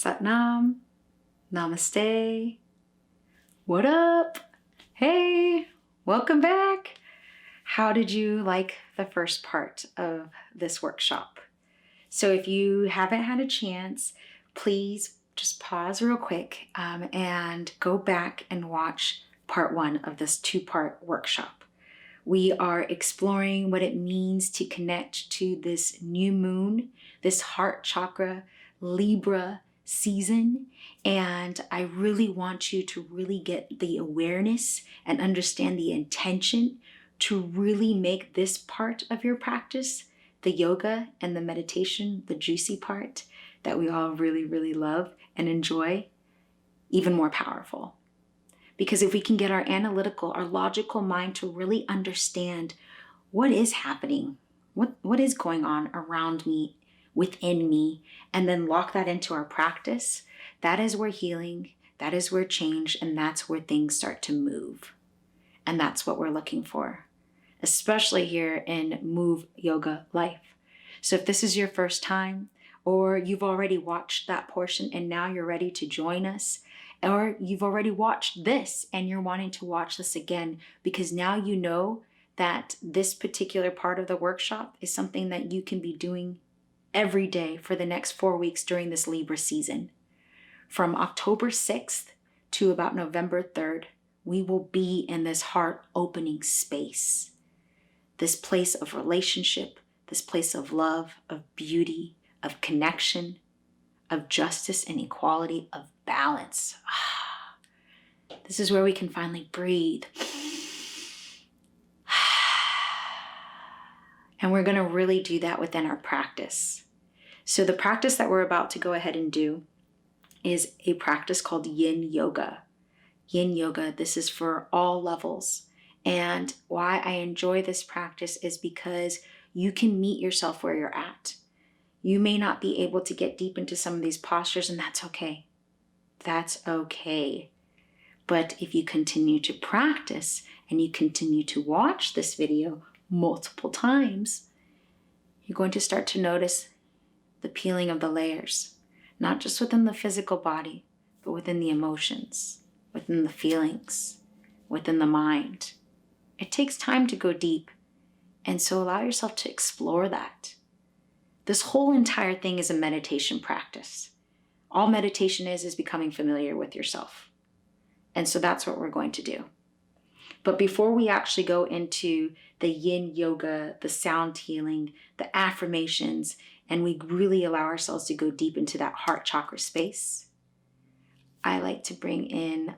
Satnam, Namaste, what up? Hey, welcome back. How did you like the first part of this workshop? So if you haven't had a chance, please just pause real quick and go back and watch part 1 of this 2-part workshop. We are exploring what it means to connect to this new moon, this heart chakra, Libra season. And I really want you to really get the awareness and understand the intention to really make this part of your practice, the yoga and the meditation, the juicy part that we all really, really love and enjoy, even more powerful. Because if we can get our analytical, our logical mind to really understand what is happening, what is going on around me, within me, and then lock that into our practice, that is where healing, that is where change, and that's where things start to move. And that's what we're looking for, especially here in Move Yoga Life. So if this is your first time, or you've already watched that portion and now you're ready to join us, or you've already watched this and you're wanting to watch this again because now you know that this particular part of the workshop is something that you can be doing every day for the next 4 weeks during this Libra season. From October 6th to about November 3rd, we will be in this heart opening space, this place of relationship, this place of love, of beauty, of connection, of justice and equality, of balance. This is where we can finally breathe. And we're going to really do that within our practice. So the practice that we're about to go ahead and do is a practice called Yin Yoga. Yin Yoga, this is for all levels. And why I enjoy this practice is because you can meet yourself where you're at. You may not be able to get deep into some of these postures, and that's okay. That's okay. But if you continue to practice and you continue to watch this video multiple times, you're going to start to notice the peeling of the layers, not just within the physical body, but within the emotions, within the feelings, within the mind. It takes time to go deep, and so allow yourself to explore that. This whole entire thing is a meditation practice. All meditation is becoming familiar with yourself. And so that's what we're going to do. But before we actually go into the yin yoga, the sound healing, the affirmations, and we really allow ourselves to go deep into that heart chakra space, I like to bring in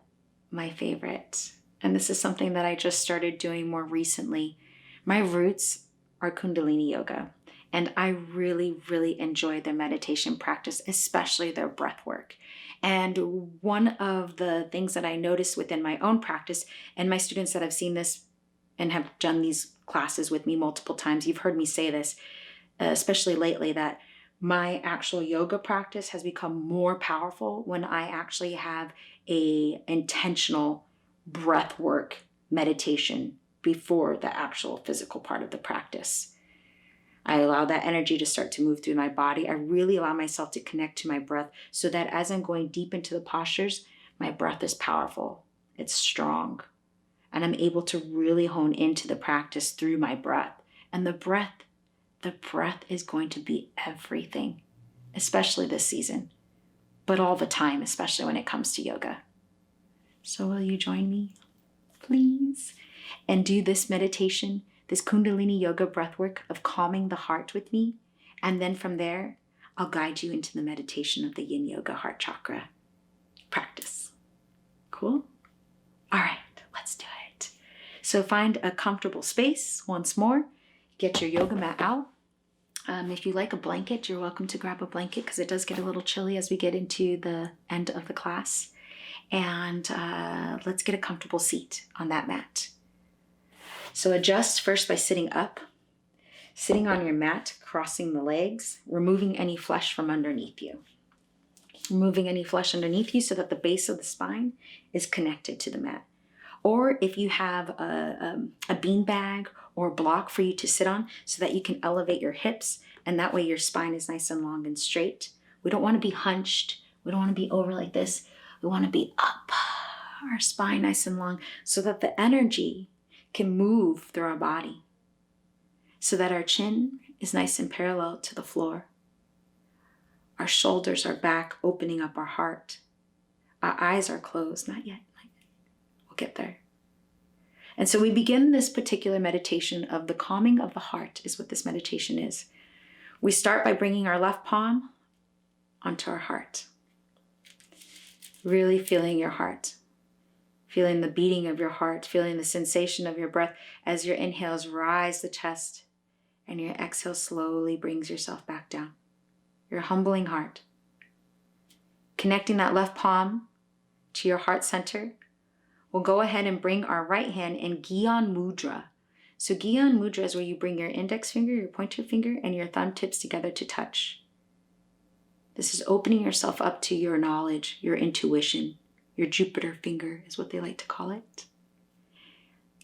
my favorite. And this is something that I just started doing more recently. My roots are Kundalini yoga. And I really, really enjoy their meditation practice, especially their breath work. And one of the things that I noticed within my own practice, and my students that have seen this and have done these classes with me multiple times, you've heard me say this, especially lately, that my actual yoga practice has become more powerful when I actually have a intentional breath work meditation before the actual physical part of the practice. I allow that energy to start to move through my body. I really allow myself to connect to my breath so that as I'm going deep into the postures, my breath is powerful. It's strong. And I'm able to really hone into the practice through my breath. And the breath is going to be everything, especially this season, but all the time, especially when it comes to yoga. So will you join me, please, and do this meditation, this Kundalini yoga breathwork of calming the heart with me. And then from there, I'll guide you into the meditation of the Yin Yoga Heart Chakra practice. Cool? All right, let's do it. So find a comfortable space once more. Get your yoga mat out. If you like a blanket, you're welcome to grab a blanket because it does get a little chilly as we get into the end of the class. And let's get a comfortable seat on that mat. So adjust first by sitting up, sitting on your mat, crossing the legs, removing any flesh from underneath you. Removing any flesh underneath you so that the base of the spine is connected to the mat. Or if you have a bean bag or a block for you to sit on so that you can elevate your hips and that way your spine is nice and long and straight. We don't want to be hunched. We don't want to be over like this. We want to be up, our spine nice and long, so that the energy can move through our body, so that our chin is nice and parallel to the floor. Our shoulders are back, opening up our heart. Our eyes are closed. Not yet. We'll get there. And so we begin this particular meditation of the calming of the heart is what this meditation is. We start by bringing our left palm onto our heart. Really feeling your heart. Feeling the beating of your heart. Feeling the sensation of your breath as your inhales rise the chest and your exhale slowly brings yourself back down. Your humbling heart. Connecting that left palm to your heart center, we'll go ahead and bring our right hand in Gyan Mudra. So Gyan Mudra is where you bring your index finger, your pointer finger, and your thumb tips together to touch. This is opening yourself up to your knowledge, your intuition. Your Jupiter finger is what they like to call it.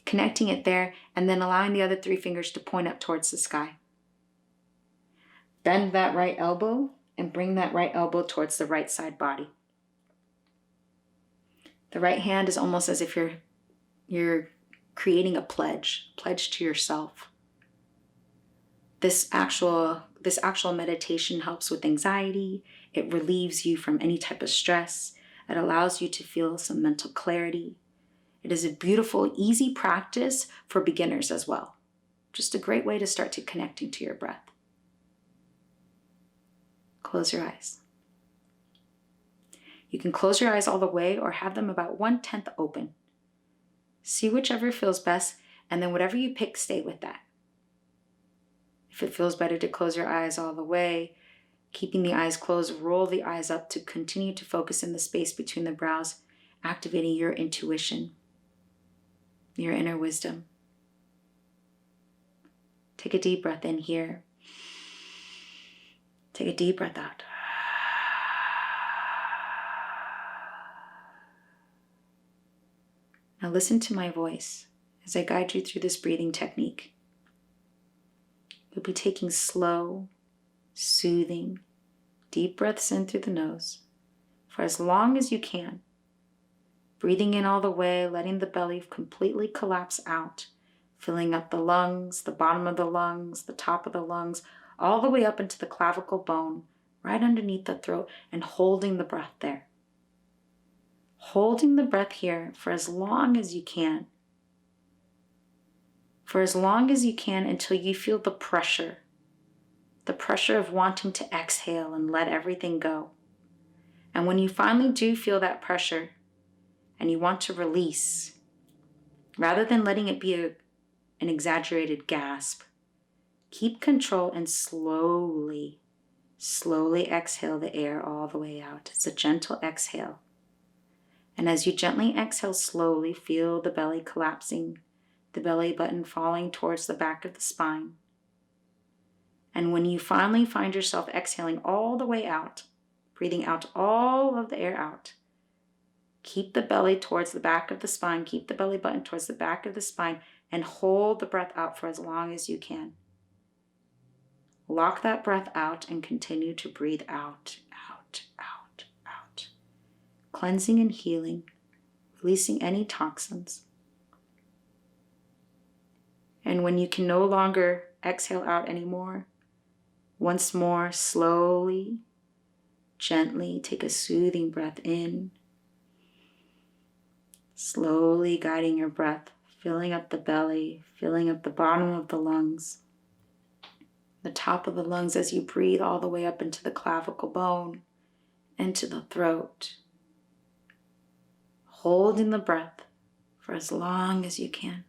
Connecting it there, and then allowing the other 3 fingers to point up towards the sky. Bend that right elbow and bring that right elbow towards the right side body. The right hand is almost as if you're creating a pledge to yourself. This actual meditation helps with anxiety. It relieves you from any type of stress. It allows you to feel some mental clarity. It is a beautiful, easy practice for beginners as well. Just a great way to start to connecting to your breath. Close your eyes. You can close your eyes all the way or have them about 1/10 open. See whichever feels best, and then whatever you pick, stay with that. If it feels better to close your eyes all the way, keeping the eyes closed, roll the eyes up to continue to focus in the space between the brows, activating your intuition, your inner wisdom. Take a deep breath in here. Take a deep breath out. Now listen to my voice as I guide you through this breathing technique. You'll be taking slow, soothing, deep breaths in through the nose for as long as you can. Breathing in all the way, letting the belly completely collapse out, filling up the lungs, the bottom of the lungs, the top of the lungs, all the way up into the clavicle bone, right underneath the throat, and holding the breath there. Holding the breath here for as long as you can. For as long as you can until you feel the pressure of wanting to exhale and let everything go. And when you finally do feel that pressure and you want to release, rather than letting it be an exaggerated gasp, keep control and slowly exhale the air all the way out. It's a gentle exhale. And as you gently exhale slowly, feel the belly collapsing, the belly button falling towards the back of the spine. And when you finally find yourself exhaling all the way out, breathing out all of the air out, keep the belly towards the back of the spine, keep the belly button towards the back of the spine, and hold the breath out for as long as you can. Lock that breath out and continue to breathe out, out, out, out. Cleansing and healing, releasing any toxins. And when you can no longer exhale out anymore, once more, slowly, gently take a soothing breath in. Slowly guiding your breath, filling up the belly, filling up the bottom of the lungs, the top of the lungs as you breathe all the way up into the clavicle bone, into the throat. Holding the breath for as long as you can.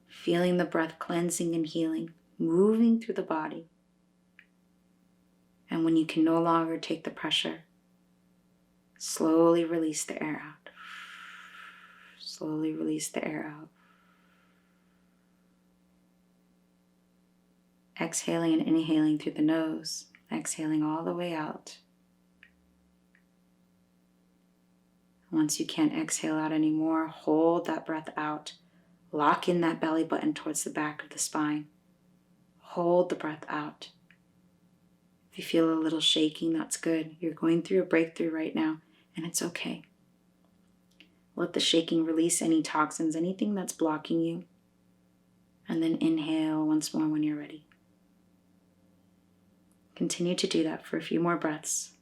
Feeling the breath cleansing and healing, moving through the body. And when you can no longer take the pressure, slowly release the air out. Slowly release the air out. Exhaling and inhaling through the nose, exhaling all the way out. Once you can't exhale out anymore, hold that breath out. Lock in that belly button towards the back of the spine. Hold the breath out. If you feel a little shaking, that's good. You're going through a breakthrough right now, and it's okay. Let the shaking release any toxins, anything that's blocking you. And then inhale once more when you're ready. Continue to do that for a few more breaths.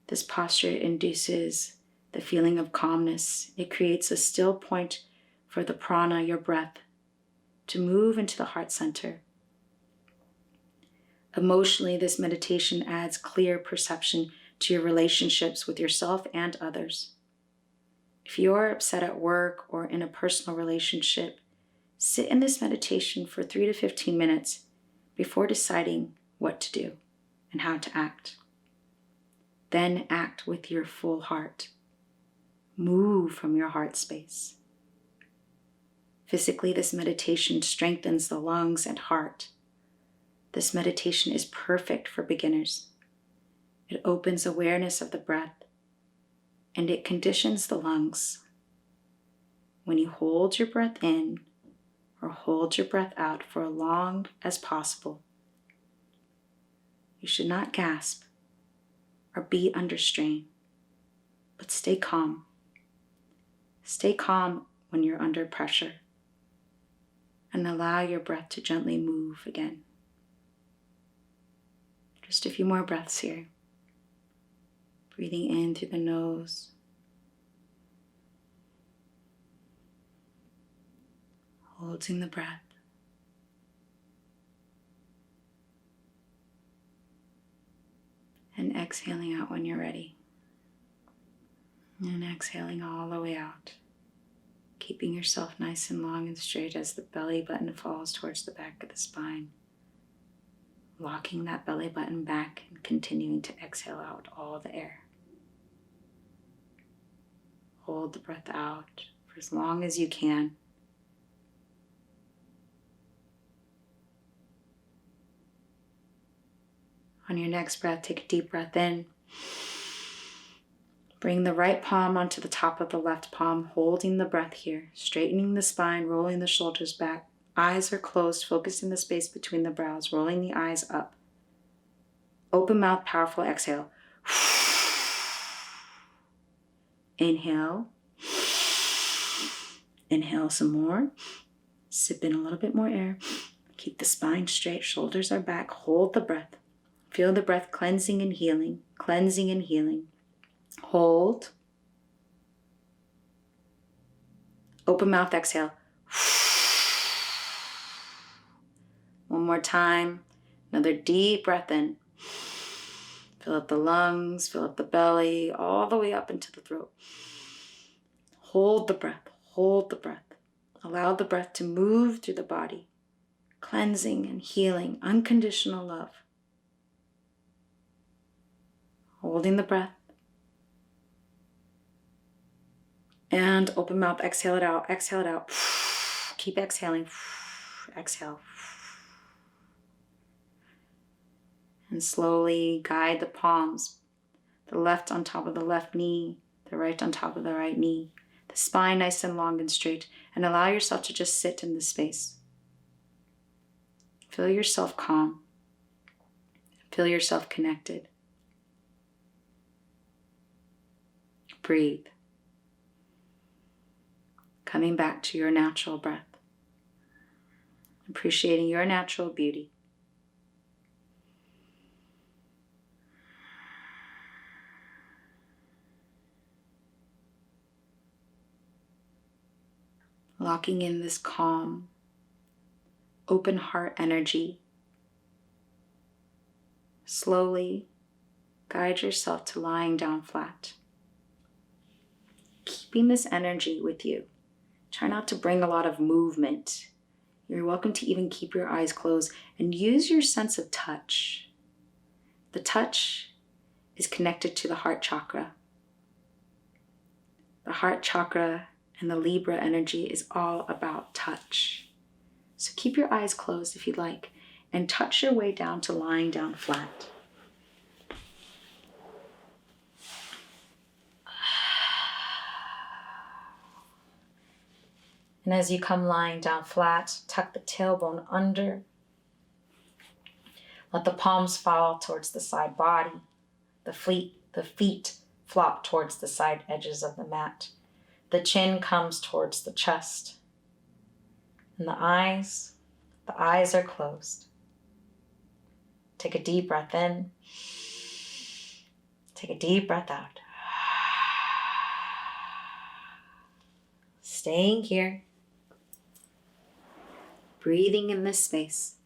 This posture induces the feeling of calmness. It creates a still point for the prana, your breath, to move into the heart center. Emotionally, this meditation adds clear perception to your relationships with yourself and others. If you're upset at work or in a personal relationship, sit in this meditation for 3 to 15 minutes before deciding what to do and how to act. Then act with your full heart. Move from your heart space. Physically, this meditation strengthens the lungs and heart. This meditation is perfect for beginners. It opens awareness of the breath, and it conditions the lungs. When you hold your breath in or hold your breath out for as long as possible, you should not gasp or be under strain, but stay calm. Stay calm when you're under pressure, and allow your breath to gently move again. Just a few more breaths here. Breathing in through the nose. Holding the breath. And exhaling out when you're ready. And exhaling all the way out. Keeping yourself nice and long and straight as the belly button falls towards the back of the spine. Locking that belly button back and continuing to exhale out all the air. Hold the breath out for as long as you can. On your next breath, take a deep breath in. Bring the right palm onto the top of the left palm, holding the breath here, straightening the spine, rolling the shoulders back. Eyes are closed, focusing the space between the brows, rolling the eyes up. Open mouth, powerful exhale. Inhale. Inhale some more. Sip in a little bit more air. Keep the spine straight, shoulders are back. Hold the breath. Feel the breath cleansing and healing, cleansing and healing. Hold. Open mouth, exhale. One more time. Another deep breath in. Fill up the lungs, fill up the belly, all the way up into the throat. Hold the breath, hold the breath. Allow the breath to move through the body, cleansing and healing, unconditional love. Holding the breath. And open mouth, exhale it out, exhale it out. Keep exhaling. Exhale. And slowly guide the palms, the left on top of the left knee, the right on top of the right knee, the spine nice and long and straight, and allow yourself to just sit in this space. Feel yourself calm. Feel yourself connected. Breathe. Coming back to your natural breath. Appreciating your natural beauty. Locking in this calm, open heart energy. Slowly guide yourself to lying down flat. Keeping this energy with you. Try not to bring a lot of movement. You're welcome to even keep your eyes closed and use your sense of touch. The touch is connected to the heart chakra. The heart chakra and the Libra energy is all about touch. So keep your eyes closed if you'd like, and touch your way down to lying down flat. And as you come lying down flat, tuck the tailbone under. Let the palms fall towards the side body. The feet flop towards the side edges of the mat. The chin comes towards the chest. And the eyes are closed. Take a deep breath in. Take a deep breath out. Staying here. Breathing in this space.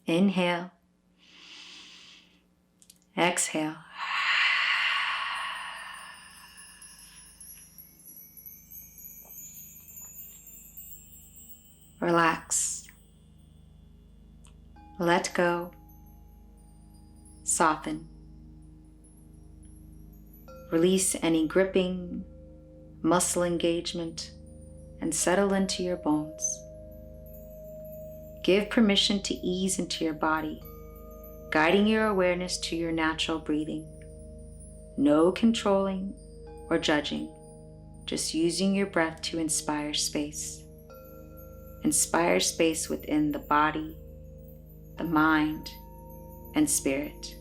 Inhale. Exhale. Relax. Let go. Soften. Release any gripping, muscle engagement, and settle into your bones. Give permission to ease into your body, guiding your awareness to your natural breathing. No controlling or judging, just using your breath to inspire space. Inspire space within the body, the mind, and spirit.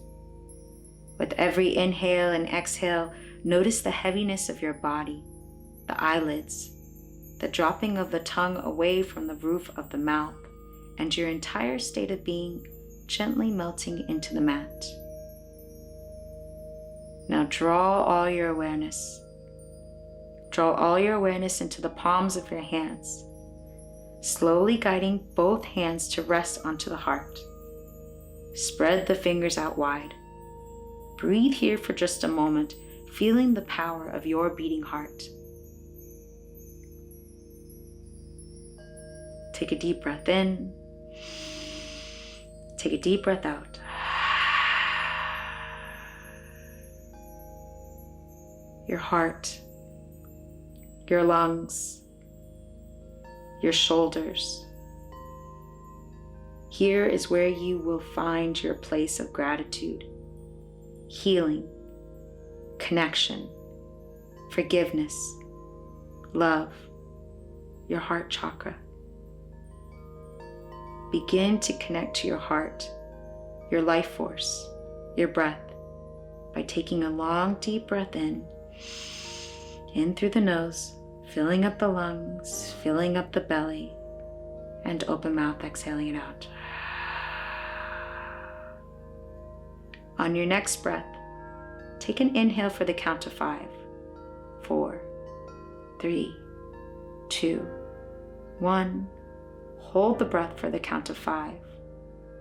With every inhale and exhale, notice the heaviness of your body, the eyelids, the dropping of the tongue away from the roof of the mouth, and your entire state of being gently melting into the mat. Now draw all your awareness. Draw all your awareness into the palms of your hands, slowly guiding both hands to rest onto the heart. Spread the fingers out wide. Breathe here for just a moment, feeling the power of your beating heart. Take a deep breath in. Take a deep breath out. Your heart, your lungs, your shoulders. Here is where you will find your place of gratitude, healing, connection, forgiveness, love, your heart chakra. Begin to connect to your heart, your life force, your breath, by taking a long, deep breath in through the nose, filling up the lungs, filling up the belly, and open mouth, exhaling it out. On your next breath, take an inhale for the count of 5, 4, 3, 2, 1. Hold the breath for the count of 5,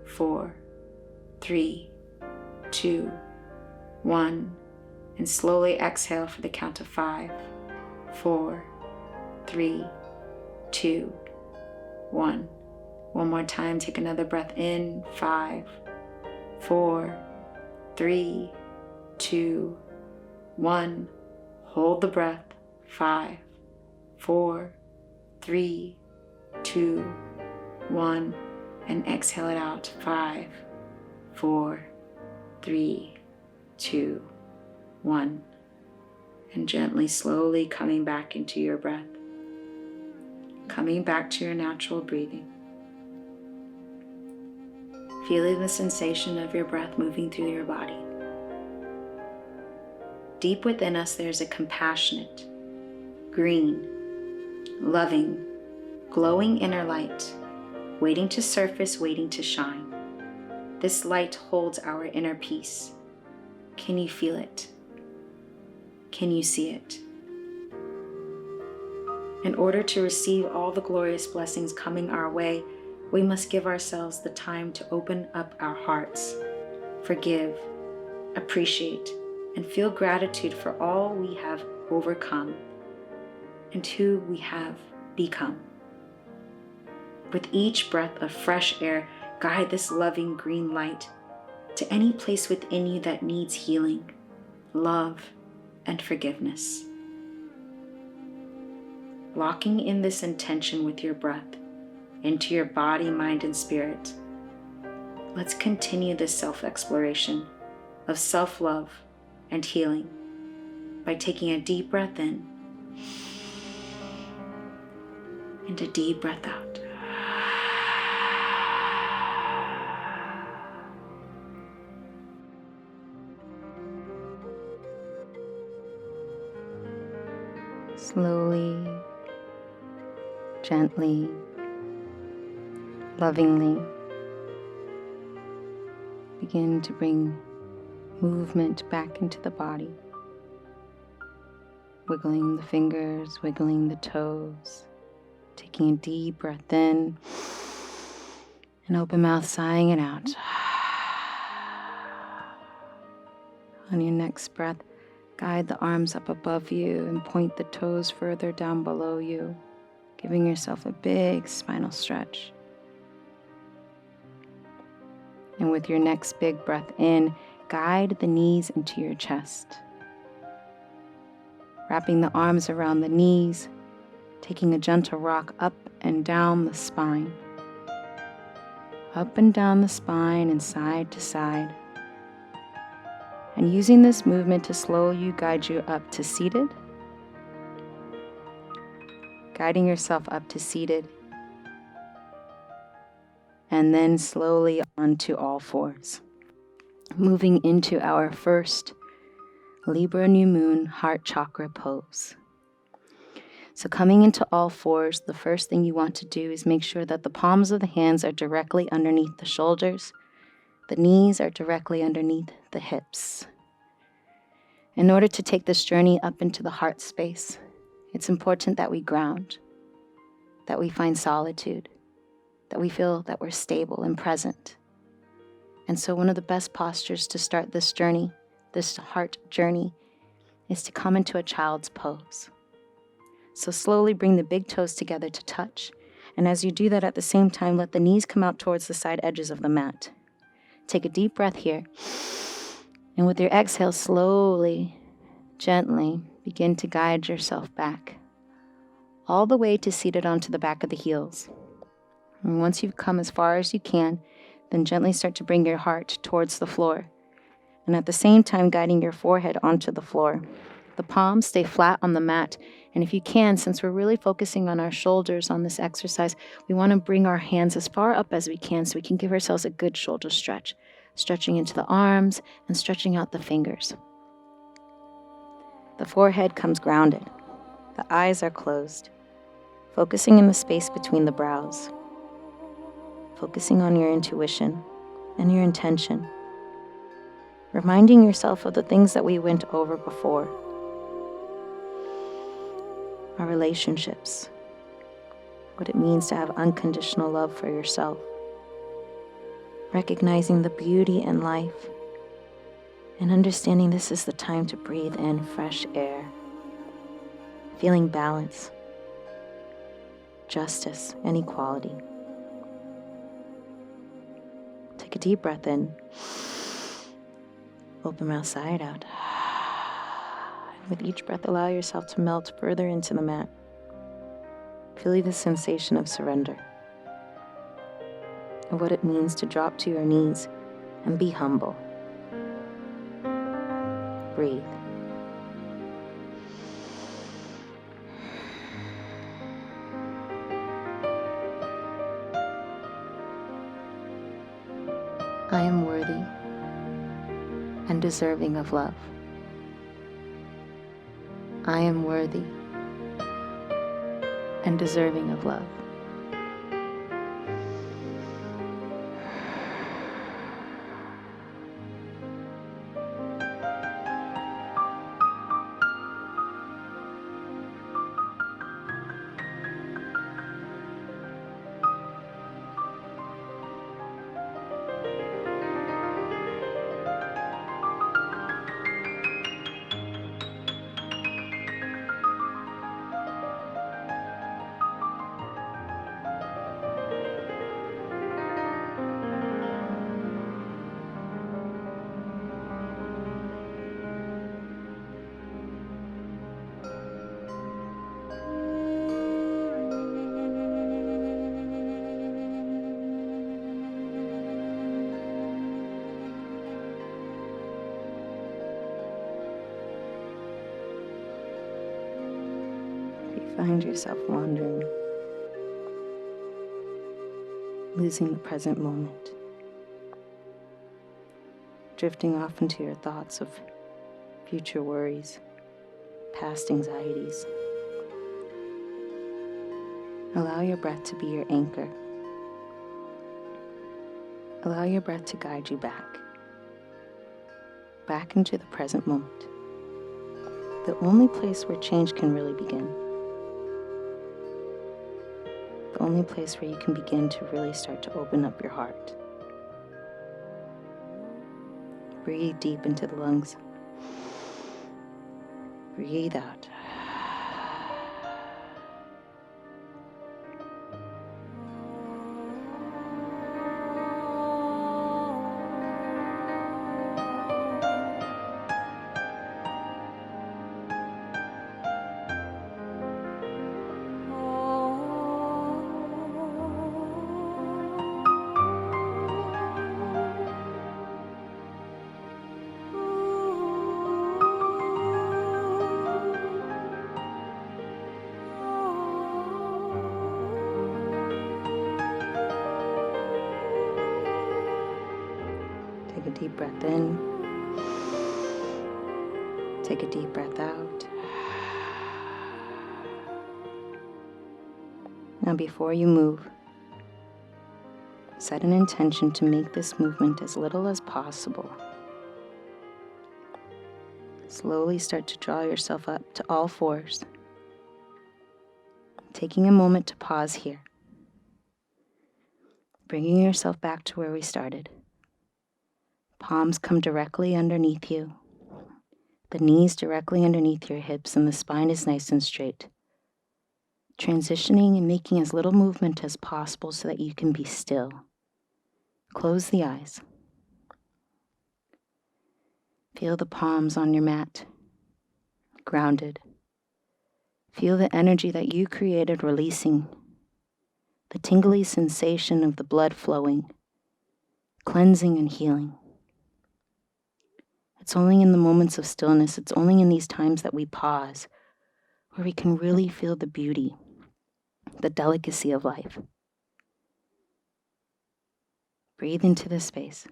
4, 3, 2, 1, and slowly exhale for the count of 5, 4, 3, 2, 1. One more time, take another breath in, 5, 4, 3, 2, 1. Hold the breath, 5, 4, 3, 2, 1, and exhale it out, 5, 4, 3, 2, 1, and gently, slowly coming back into your breath, coming back to your natural breathing, feeling the sensation of your breath moving through your body. Deep within us, there's a compassionate, green, loving, glowing inner light, waiting to surface, waiting to shine. This light holds our inner peace. Can you feel it? Can you see it? In order to receive all the glorious blessings coming our way, we must give ourselves the time to open up our hearts, forgive, appreciate, and feel gratitude for all we have overcome and who we have become. With each breath of fresh air, guide this loving green light to any place within you that needs healing, love, and forgiveness. Locking in this intention with your breath into your body, mind, and spirit, let's continue this self-exploration of self-love and healing by taking a deep breath in and a deep breath out. Slowly, gently, lovingly, begin to bring movement back into the body. Wiggling the fingers, wiggling the toes, taking a deep breath in, and open mouth, sighing it out. On your next breath, guide the arms up above you and point the toes further down below you, giving yourself a big spinal stretch. And with your next big breath in, guide the knees into your chest. Wrapping the arms around the knees, taking a gentle rock up and down the spine. Up and down the spine and side to side. And using this movement to slowly guide you up to seated. Guiding yourself up to seated. And then slowly onto all fours. Moving into our first Libra New Moon Heart Chakra pose. So coming into all fours, the first thing you want to do is make sure that the palms of the hands are directly underneath the shoulders. The knees are directly underneath the hips. In order to take this journey up into the heart space, it's important that we ground, that we find solitude, that we feel that we're stable and present. And so one of the best postures to start this journey, this heart journey, is to come into a child's pose. So slowly bring the big toes together to touch. And as you do that at the same time, let the knees come out towards the side edges of the mat. Take a deep breath here. And with your exhale, slowly, gently, begin to guide yourself back, all the way to seated onto the back of the heels. And once you've come as far as you can, then gently start to bring your heart towards the floor. And at the same time, guiding your forehead onto the floor. The palms stay flat on the mat. And if you can, since we're really focusing on our shoulders on this exercise, we want to bring our hands as far up as we can so we can give ourselves a good shoulder stretch. Stretching into the arms and stretching out the fingers. The forehead comes grounded. The eyes are closed. Focusing in the space between the brows. Focusing on your intuition and your intention. Reminding yourself of the things that we went over before. Our relationships. What it means to have unconditional love for yourself. Recognizing the beauty in life. And understanding this is the time to breathe in fresh air. Feeling balance. Justice and equality. Take a deep breath in. Open mouth, sigh it out. With each breath, allow yourself to melt further into the mat. Feeling the sensation of surrender. And what it means to drop to your knees and be humble. Breathe. I am worthy and deserving of love. I am worthy and deserving of love. If you find yourself wandering, losing the present moment, drifting off into your thoughts of future worries, past anxieties. Allow your breath to be your anchor. Allow your breath to guide you back into the present moment, the only place where change can really begin, the only place where you can begin to really start to open up your heart. Breathe deep into the lungs. Breathe out. Take a deep breath in. Take a deep breath out. Now before you move, set an intention to make this movement as little as possible. Slowly start to draw yourself up to all fours, taking a moment to pause here, bringing yourself back to where we started. Palms come directly underneath you, the knees directly underneath your hips, and the spine is nice and straight. Transitioning and making as little movement as possible so that you can be still. Close the eyes. Feel the palms on your mat, grounded. Feel the energy that you created releasing, the tingly sensation of the blood flowing, cleansing and healing. It's only in the moments of stillness, it's only in these times that we pause, where we can really feel the beauty, the delicacy of life. Breathe into this space.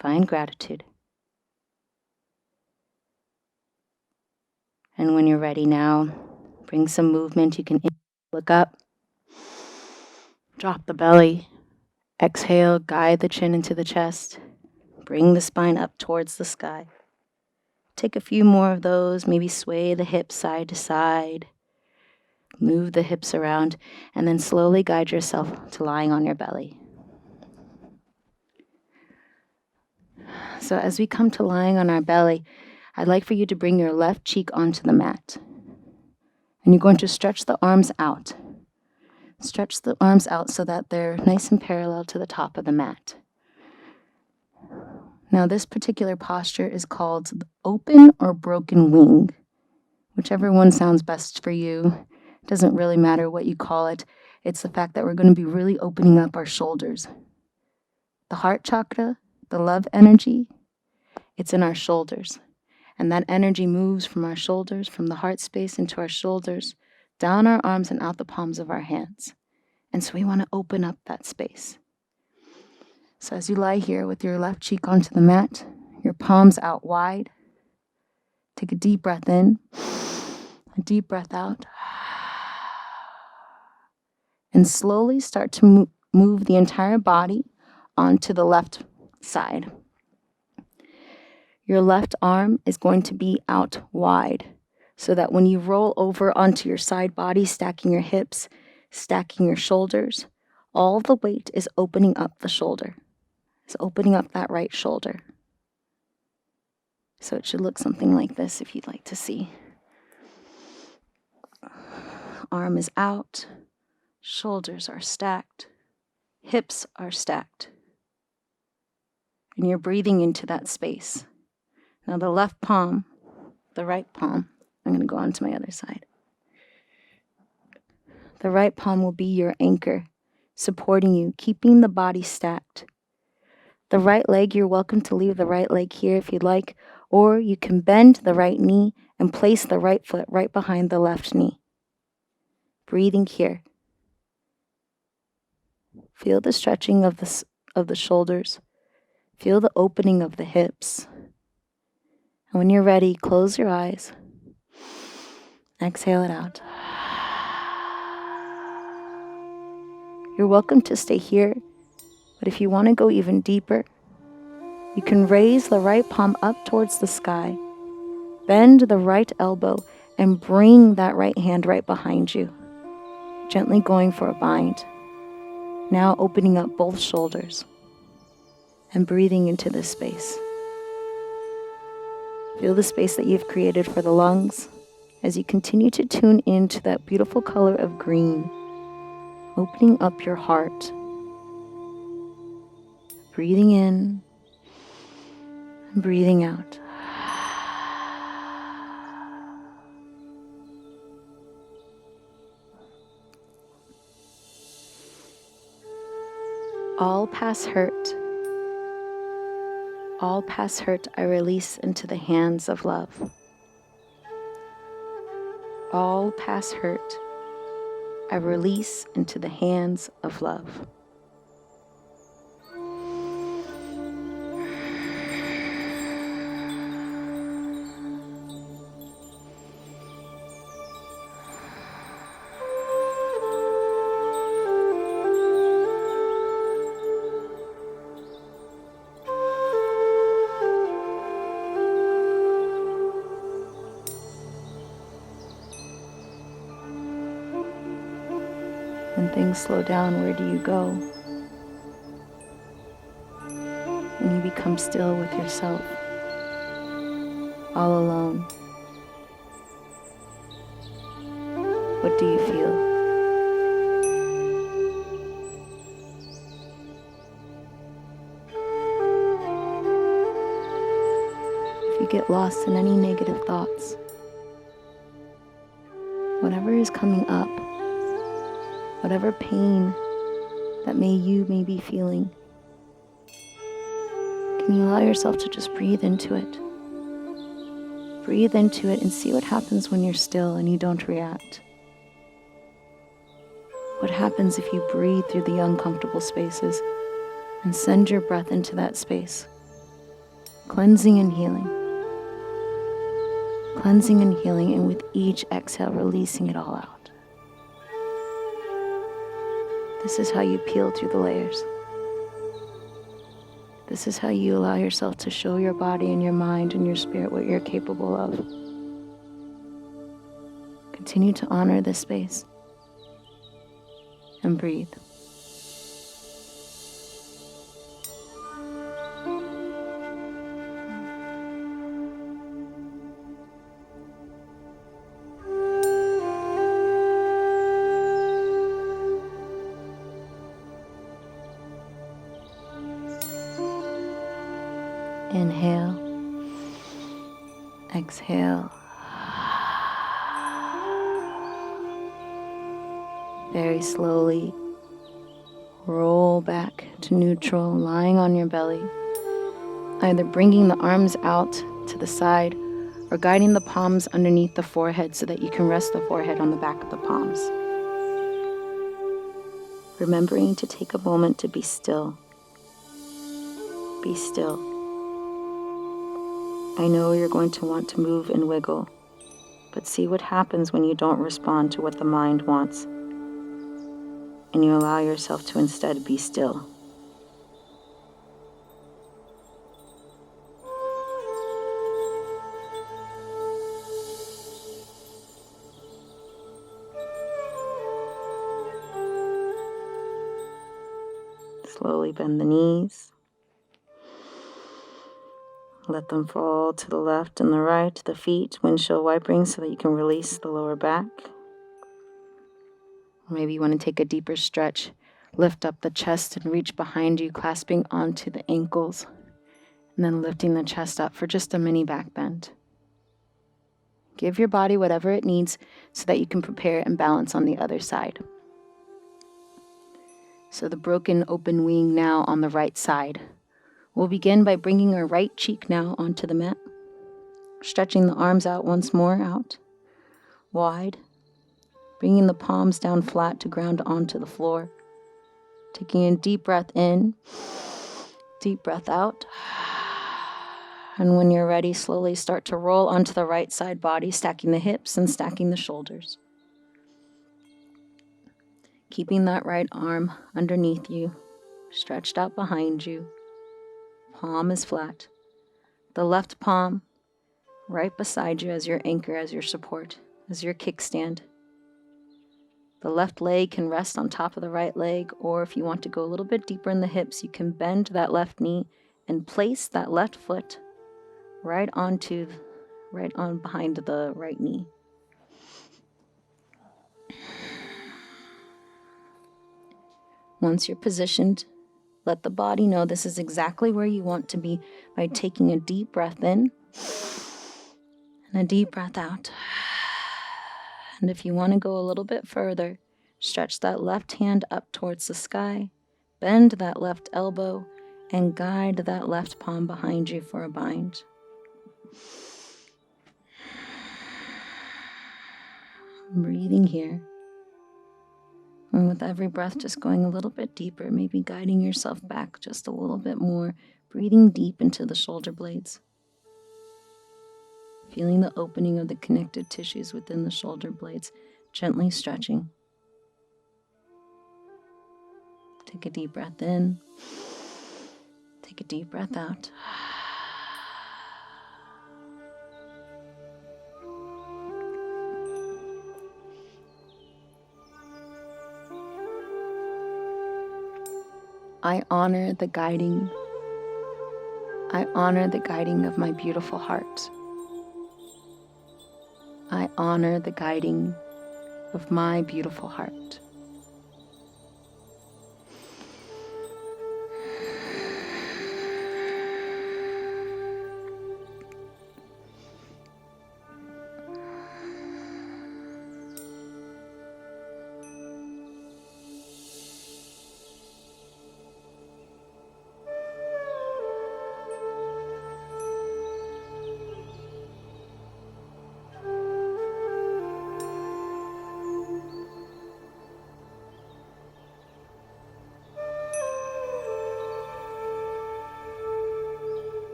Find gratitude. And when you're ready now, bring some movement. You can look up, drop the belly, exhale, guide the chin into the chest, bring the spine up towards the sky. Take a few more of those, maybe sway the hips side to side, move the hips around, and then slowly guide yourself to lying on your belly. So as we come to lying on our belly, I'd like for you to bring your left cheek onto the mat. And you're going to stretch the arms out. Stretch the arms out so that they're nice and parallel to the top of the mat. Now this particular posture is called open or broken wing. Whichever one sounds best for you. It doesn't really matter what you call it. It's the fact that we're going to be really opening up our shoulders. The heart chakra, the love energy, it's in our shoulders. And that energy moves from our shoulders, from the heart space into our shoulders, down our arms and out the palms of our hands. And so we want to open up that space. So as you lie here with your left cheek onto the mat, your palms out wide, take a deep breath in, a deep breath out, and slowly start to move the entire body onto the left side. Your left arm is going to be out wide so that when you roll over onto your side body, stacking your hips, stacking your shoulders, all the weight is opening up the shoulder. It's opening up that right shoulder. So it should look something like this if you'd like to see. Arm is out, shoulders are stacked, hips are stacked. And you're breathing into that space. Now the left palm, the right palm, I'm going to go on to my other side. The right palm will be your anchor, supporting you, keeping the body stacked. The right leg, you're welcome to leave the right leg here if you'd like, or you can bend the right knee and place the right foot right behind the left knee. Breathing here. Feel the stretching of the shoulders. Feel the opening of the hips. And when you're ready, close your eyes. Exhale it out. You're welcome to stay here, but if you want to go even deeper, you can raise the right palm up towards the sky, bend the right elbow, and bring that right hand right behind you, gently going for a bind. Now opening up both shoulders and breathing into this space. Feel the space that you've created for the lungs as you continue to tune into that beautiful color of green, opening up your heart. Breathing in and breathing out. All past hurt I release into the hands of love. All past hurt I release into the hands of love. When things slow down, where do you go? When you become still with yourself, all alone, what do you feel? If you get lost in any negative thoughts, whatever is coming up, whatever pain that you may be feeling, can you allow yourself to just breathe into it? Breathe into it and see what happens when you're still and you don't react. What happens if you breathe through the uncomfortable spaces and send your breath into that space? Cleansing and healing. Cleansing and healing, and with each exhale, releasing it all out. This is how you peel through the layers. This is how you allow yourself to show your body and your mind and your spirit what you're capable of. Continue to honor this space and breathe. Inhale, exhale. Very slowly roll back to neutral, lying on your belly, either bringing the arms out to the side or guiding the palms underneath the forehead so that you can rest the forehead on the back of the palms. Remembering to take a moment to be still. Be still. I know you're going to want to move and wiggle, but see what happens when you don't respond to what the mind wants, and you allow yourself to instead be still. Slowly bend the knees. Let them fall to the left and the right, the feet, windshield wiping so that you can release the lower back. Maybe you want to take a deeper stretch. Lift up the chest and reach behind you, clasping onto the ankles, and then lifting the chest up for just a mini back bend. Give your body whatever it needs so that you can prepare and balance on the other side. So the broken open wing now on the right side. We'll begin by bringing our right cheek now onto the mat, stretching the arms out once more, out, wide, bringing the palms down flat to ground onto the floor, Taking a deep breath in, deep breath out. And when you're ready, slowly start to roll onto the right side body, stacking the hips and stacking the shoulders. Keeping that right arm underneath you, stretched out behind you. Palm is flat. The left palm right beside you as your anchor, as your support, as your kickstand. The left leg can rest on top of the right leg, or if you want to go a little bit deeper in the hips, you can bend that left knee and place that left foot right on behind the right knee. Once you're positioned, let the body know this is exactly where you want to be by taking a deep breath in and a deep breath out. And if you want to go a little bit further, stretch that left hand up towards the sky, bend that left elbow, and guide that left palm behind you for a bind. Breathing here. And with every breath, just going a little bit deeper, maybe guiding yourself back just a little bit more, breathing deep into the shoulder blades. Feeling the opening of the connective tissues within the shoulder blades, gently stretching. Take a deep breath in. Take a deep breath out. I honor the guiding. I honor the guiding of my beautiful heart. I honor the guiding of my beautiful heart.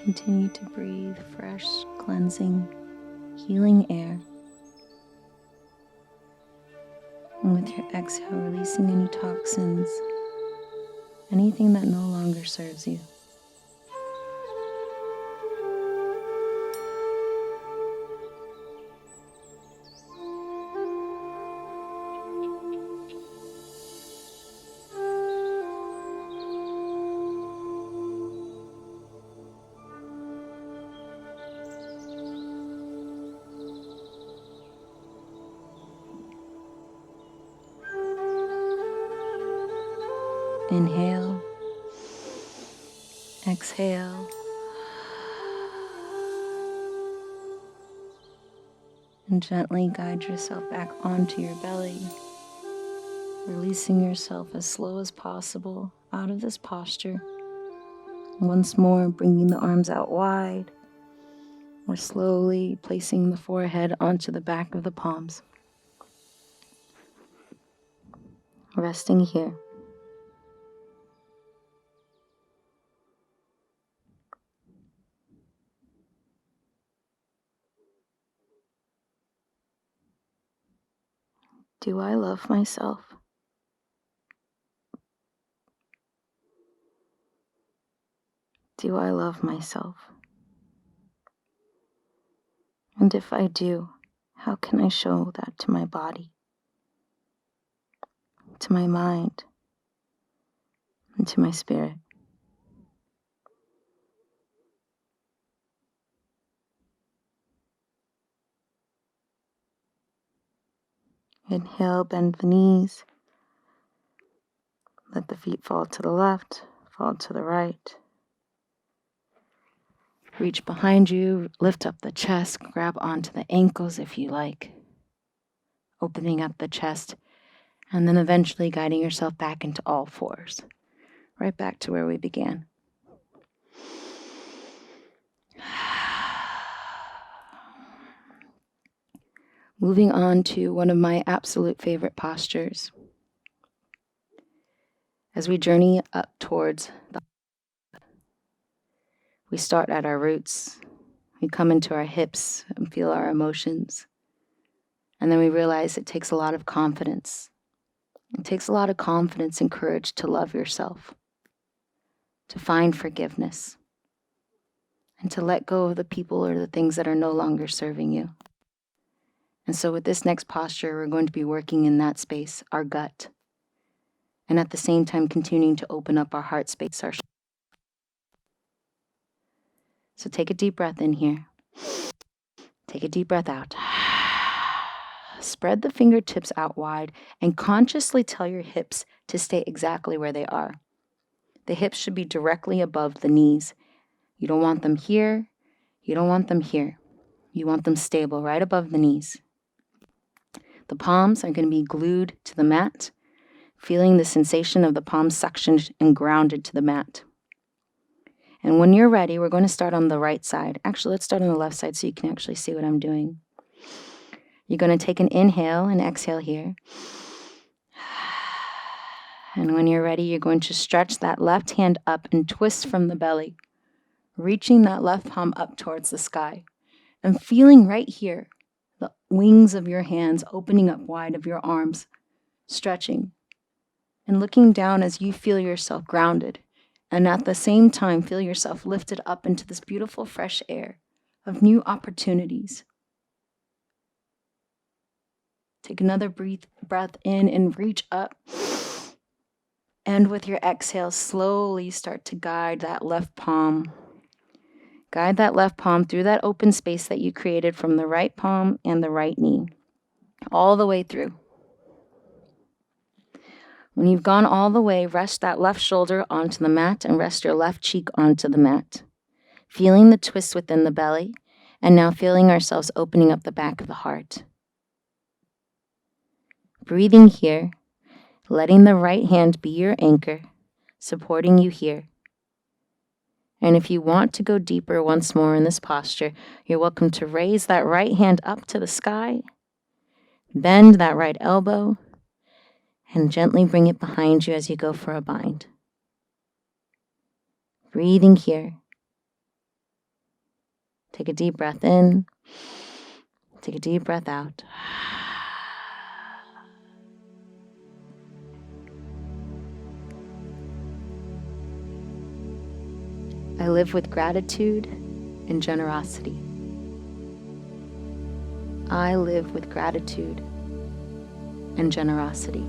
Continue to breathe fresh, cleansing, healing air. And with your exhale, releasing any toxins, anything that no longer serves you. Inhale, exhale, and gently guide yourself back onto your belly, releasing yourself as slow as possible out of this posture. Once more, bringing the arms out wide, or slowly placing the forehead onto the back of the palms. Resting here. Do I love myself? Do I love myself? And if I do, how can I show that to my body, to my mind, and to my spirit? Inhale, bend the knees. Let the feet fall to the left, fall to the right. Reach behind you, lift up the chest, grab onto the ankles if you like. Opening up the chest And then eventually guiding yourself back into all fours, right back to where we began. Moving on to one of my absolute favorite postures. As we journey up towards we start at our roots, we come into our hips and feel our emotions. And then we realize it takes a lot of confidence. It takes a lot of confidence and courage to love yourself, to find forgiveness, and to let go of the people or the things that are no longer serving you. And so with this next posture, we're going to be working in that space, our gut, and at the same time continuing to open up our heart space, our. So take a deep breath in here. Take a deep breath out. Spread the fingertips out wide and consciously tell your hips to stay exactly where they are. The hips should be directly above the knees. You don't want them here. You don't want them here. You want them stable right above the knees. The palms are going to be glued to the mat, feeling the sensation of the palms suctioned and grounded to the mat. And when you're ready, we're going to start on the right side. Actually, let's start on the left side so you can actually see what I'm doing. You're going to take an inhale and exhale here. And when you're ready, you're going to stretch that left hand up and twist from the belly, reaching that left palm up towards the sky and feeling right here, the wings of your hands opening up wide of your arms, stretching and looking down as you feel yourself grounded. And at the same time, feel yourself lifted up into this beautiful fresh air of new opportunities. Take another breath in and reach up. And with your exhale, slowly start to guide that left palm. Guide that left palm through that open space that you created from the right palm and the right knee, all the way through. When you've gone all the way, rest that left shoulder onto the mat and rest your left cheek onto the mat. Feeling the twist within the belly, and now feeling ourselves opening up the back of the heart. Breathing here, letting the right hand be your anchor, supporting you here. And if you want to go deeper once more in this posture, you're welcome to raise that right hand up to the sky, bend that right elbow, and gently bring it behind you as you go for a bind. Breathing here. Take a deep breath in. Take a deep breath out. I live with gratitude and generosity. I live with gratitude and generosity.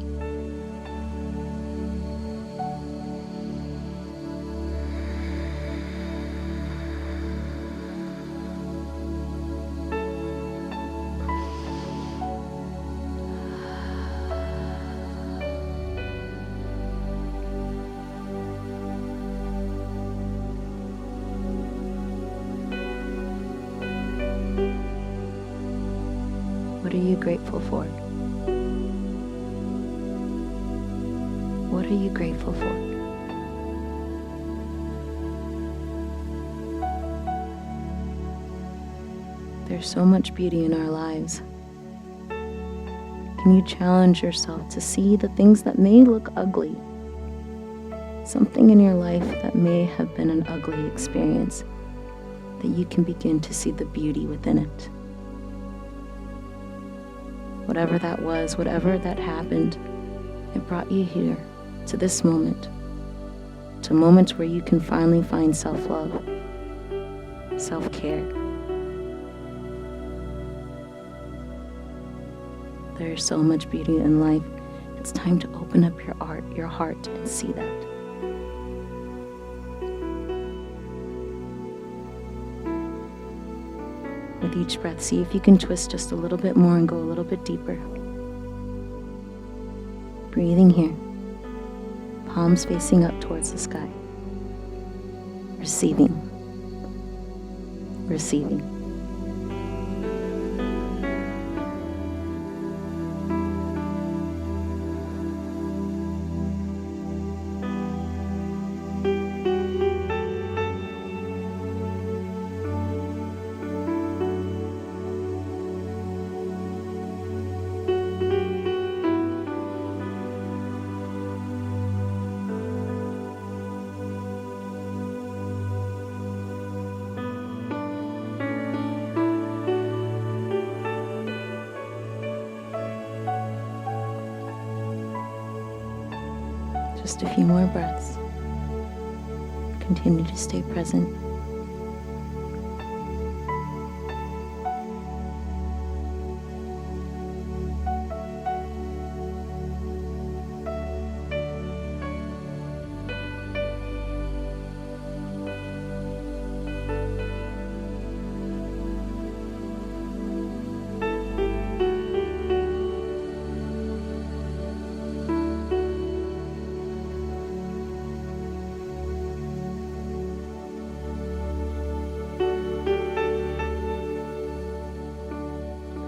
What are you grateful for? What are you grateful for? There's so much beauty in our lives. Can you challenge yourself to see the things that may look ugly? Something in your life that may have been an ugly experience, that you can begin to see the beauty within it. Whatever that was, whatever that happened, it brought you here to this moment, to moments where you can finally find self-love, self-care. There is so much beauty in life. It's time to open up your heart and see that. With each breath, see if you can twist just a little bit more and go a little bit deeper. Breathing here, palms facing up towards the sky. Receiving. Receiving. Just a few more breaths. Continue to stay present.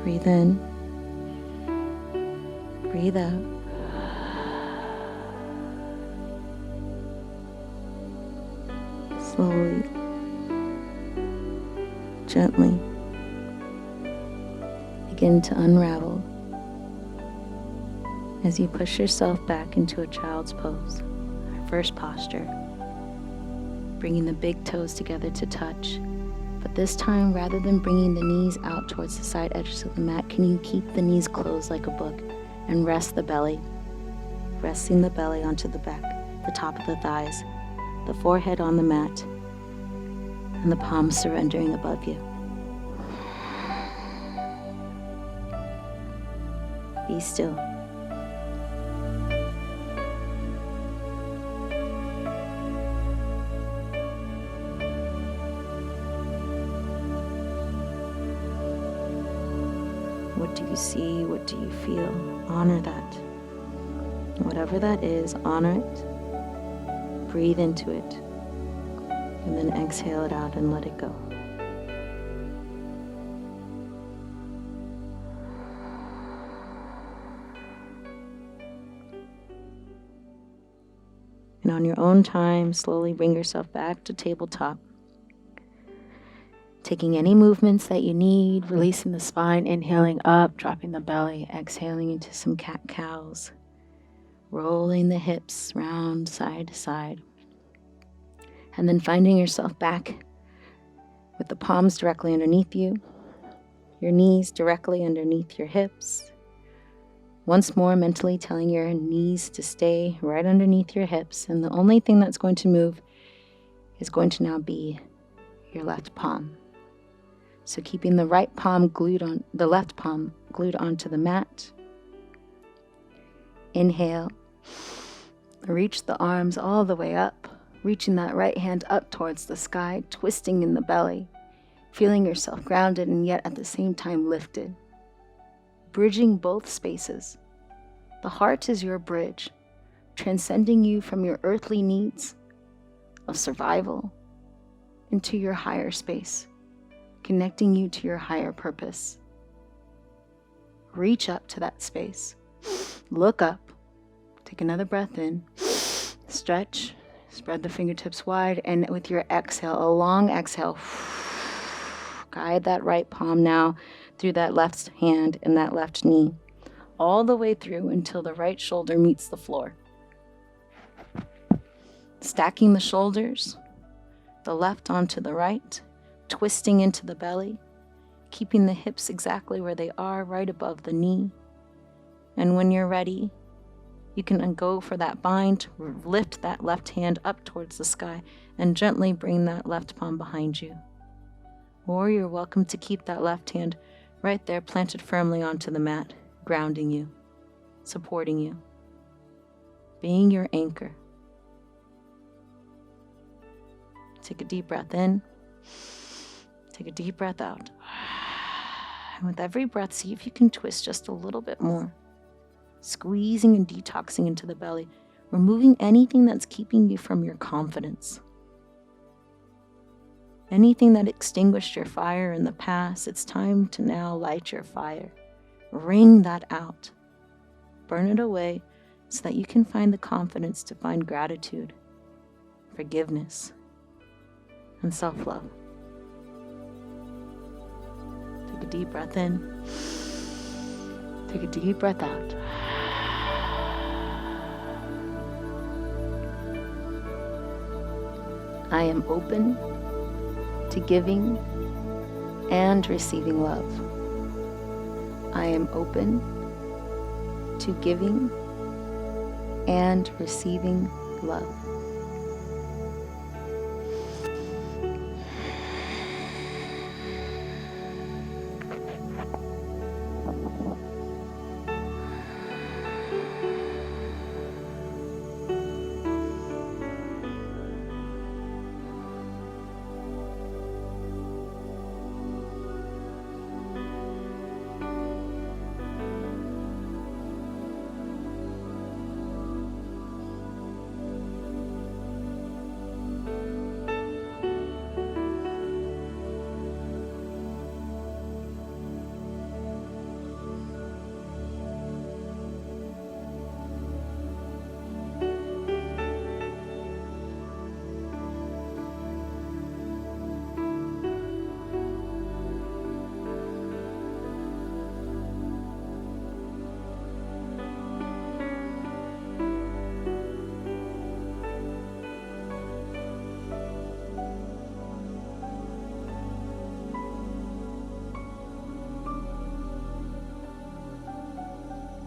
Breathe in, breathe out. Slowly, gently begin to unravel as you push yourself back into a child's pose, our first posture, bringing the big toes together to touch. But this time, rather than bringing the knees out towards the side edges of the mat, can you keep the knees closed like a book and rest the belly, resting the belly onto the back, the top of the thighs, the forehead on the mat, and the palms surrendering above you. Be still. What do you see? What do you feel? Honor that. Whatever that is, honor it. Breathe into it. And then exhale it out and let it go. And on your own time, slowly bring yourself back to tabletop. Taking any movements that you need, releasing the spine, inhaling up, dropping the belly, exhaling into some cat-cows, rolling the hips round side to side, and then finding yourself back with the palms directly underneath you, your knees directly underneath your hips. Once more, mentally telling your knees to stay right underneath your hips, and the only thing that's going to move is going to now be your left palm. So keeping the right palm glued on, the left palm glued onto the mat. Inhale. Reach the arms all the way up, reaching that right hand up towards the sky, twisting in the belly, feeling yourself grounded and yet at the same time lifted. Bridging both spaces. The heart is your bridge, transcending you from your earthly needs of survival into your higher space, connecting you to your higher purpose. Reach up to that space. Look up. Take another breath in. Stretch. Spread the fingertips wide. And with your exhale, a long exhale, guide that right palm now through that left hand and that left knee, all the way through until the right shoulder meets the floor. Stacking the shoulders, the left onto the right, twisting into the belly, keeping the hips exactly where they are, right above the knee. And when you're ready, you can go for that bind, lift that left hand up towards the sky, and gently bring that left palm behind you. Or you're welcome to keep that left hand right there planted firmly onto the mat, grounding you, supporting you, being your anchor. Take a deep breath in. Take a deep breath out. And with every breath, see if you can twist just a little bit more. Squeezing and detoxing into the belly, removing anything that's keeping you from your confidence. Anything that extinguished your fire in the past, it's time to now light your fire. Wring that out. Burn it away so that you can find the confidence to find gratitude, forgiveness, and self-love. Take a deep breath in. Take a deep breath out. I am open to giving and receiving love. I am open to giving and receiving love.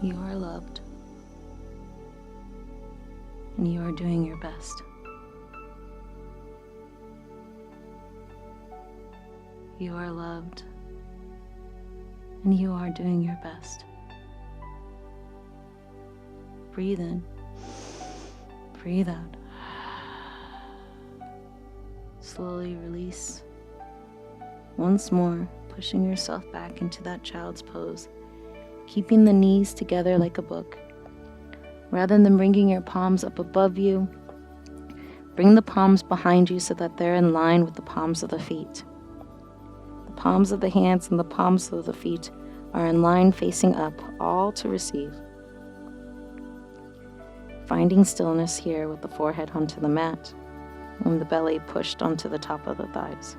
You are loved, and you are doing your best. You are loved, and you are doing your best. Breathe in, breathe out. Slowly release. Once more, pushing yourself back into that child's pose, keeping the knees together like a book. Rather than bringing your palms up above you, bring the palms behind you so that they're in line with the palms of the feet. The palms of the hands and the palms of the feet are in line facing up, all to receive. Finding stillness here with the forehead onto the mat and the belly pushed onto the top of the thighs.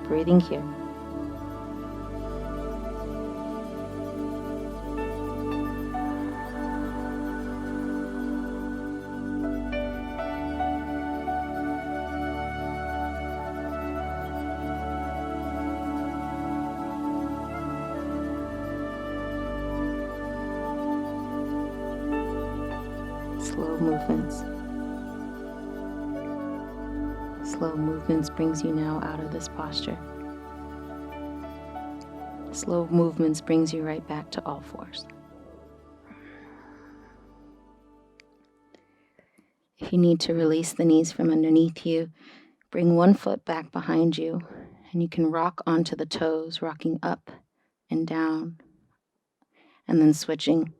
Breathing here. Slow movements. Slow movements brings you now out of this posture. Slow movements brings you right back to all fours. If you need to release the knees from underneath you, bring one foot back behind you, and you can rock onto the toes, rocking up and down, and then switching.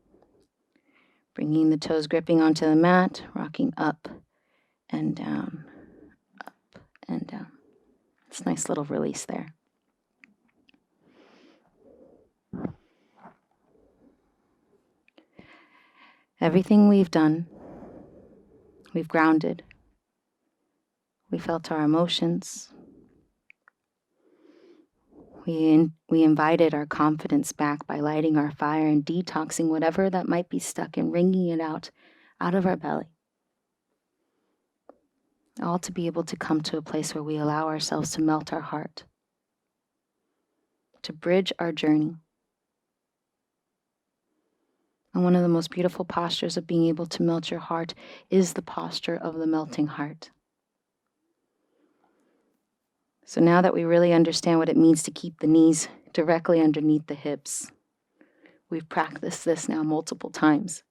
Bringing the toes gripping onto the mat, rocking up and down, up and down. It's a nice little release there. Everything we've done, we've grounded. We felt our emotions. We invited our confidence back by lighting our fire and detoxing whatever that might be stuck and wringing it out of our belly. All to be able to come to a place where we allow ourselves to melt our heart, to bridge our journey. And one of the most beautiful postures of being able to melt your heart is the posture of the melting heart. So now that we really understand what it means to keep the knees directly underneath the hips, we've practiced this now multiple times.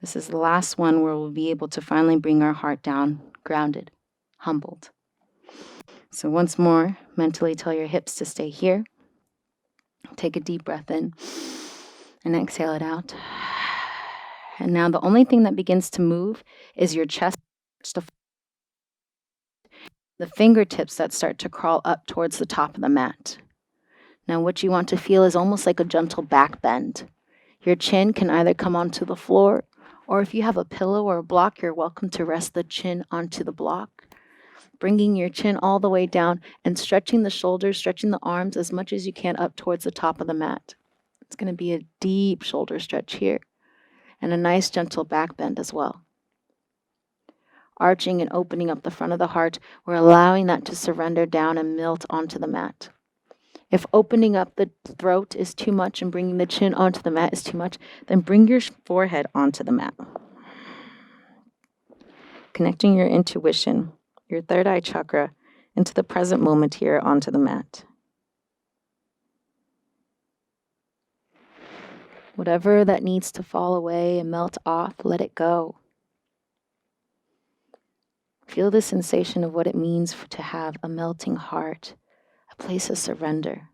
This is the last one where we'll be able to finally bring our heart down, grounded, humbled. So once more, mentally tell your hips to stay here. Take a deep breath in and exhale it out. And now the only thing that begins to move is your chest, the fingertips that start to crawl up towards the top of the mat. Now what you want to feel is almost like a gentle back bend. Your chin can either come onto the floor, or if you have a pillow or a block, you're welcome to rest the chin onto the block. Bringing your chin all the way down and stretching the shoulders, stretching the arms as much as you can up towards the top of the mat. It's going to be a deep shoulder stretch here and a nice gentle back bend as well. Arching and opening up the front of the heart, we're allowing that to surrender down and melt onto the mat. If opening up the throat is too much and bringing the chin onto the mat is too much, then bring your forehead onto the mat. Connecting your intuition, your third eye chakra, into the present moment here onto the mat. Whatever that needs to fall away and melt off, let it go. Feel the sensation of what it means to have a melting heart, a place of surrender.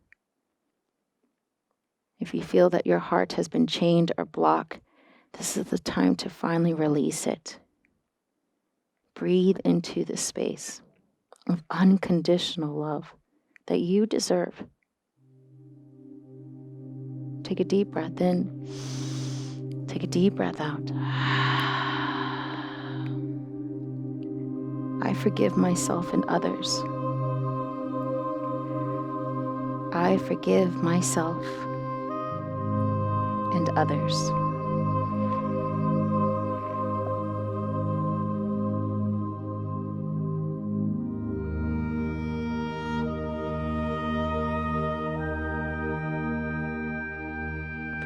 If you feel that your heart has been chained or blocked, this is the time to finally release it. Breathe into the space of unconditional love that you deserve. Take a deep breath in. Take a deep breath out. I forgive myself and others. I forgive myself and others.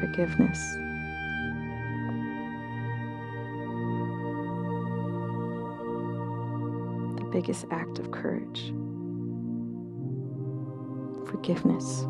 Forgiveness. The biggest act of courage. Forgiveness.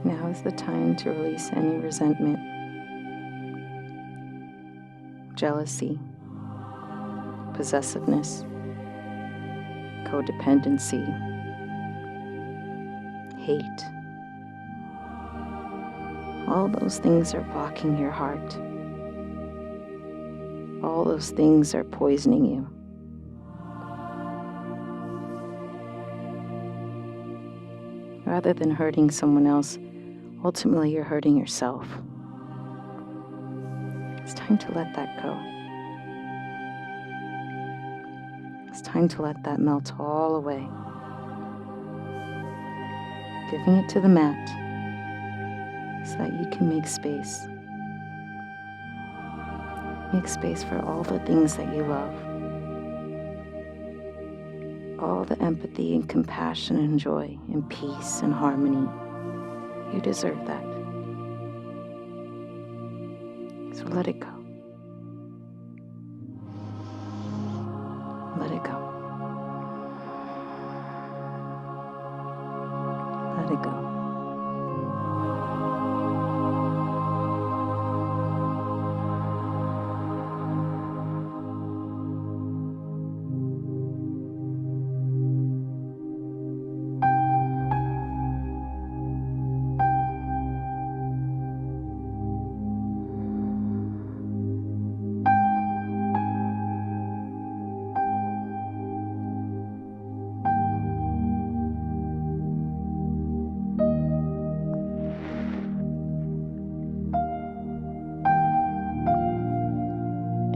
Now is the time to release any resentment, jealousy, possessiveness, codependency, hate. All those things are blocking your heart. All those things are poisoning you. Rather than hurting someone else, ultimately you're hurting yourself. It's time to let that go. It's time to let that melt all away. Giving it to the mat so that you can make space. Make space for all the things that you love. All the empathy and compassion and joy and peace and harmony. You deserve that. So let it go. Let it go. Let it go.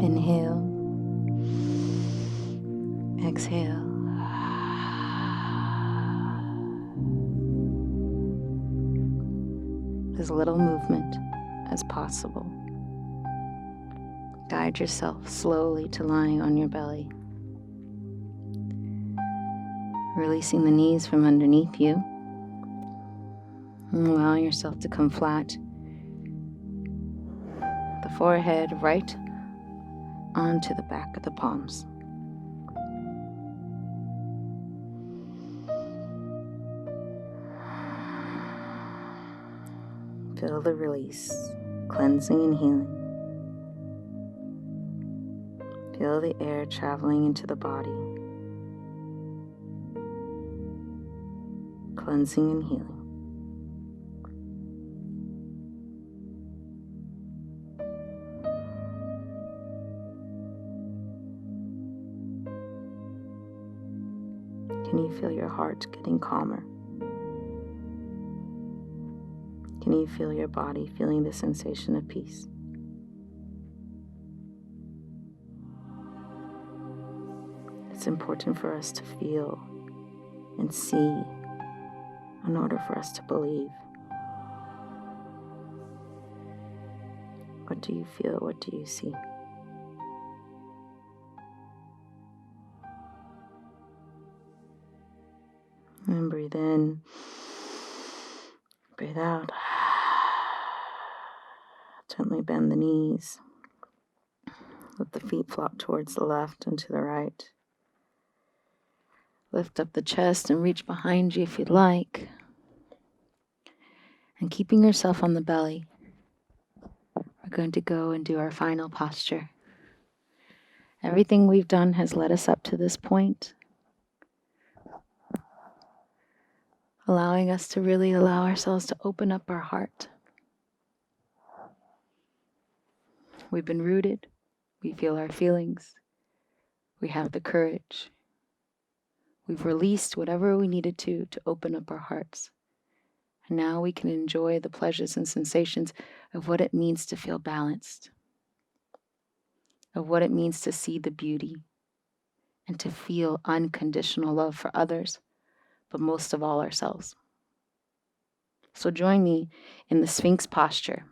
Inhale, exhale. As little movement as possible. Guide yourself slowly to lying on your belly. Releasing the knees from underneath you. And allowing yourself to come flat. The forehead right onto the back of the palms. Feel the release, cleansing and healing. Feel the air traveling into the body, cleansing and healing. Can you feel your heart getting calmer? Can you feel your body feeling the sensation of peace? It's important for us to feel and see in order for us to believe. What do you feel? What do you see? And breathe in, breathe out. Gently bend the knees. Let the feet flop towards the left and to the right. Lift up the chest and reach behind you if you'd like. And keeping yourself on the belly, we're going to go and do our final posture. Everything we've done has led us up to this point, allowing us to really allow ourselves to open up our heart. We've been rooted. We feel our feelings. We have the courage. We've released whatever we needed to open up our hearts. And now we can enjoy the pleasures and sensations of what it means to feel balanced, of what it means to see the beauty and to feel unconditional love for others, but most of all ourselves. So join me in the Sphinx posture.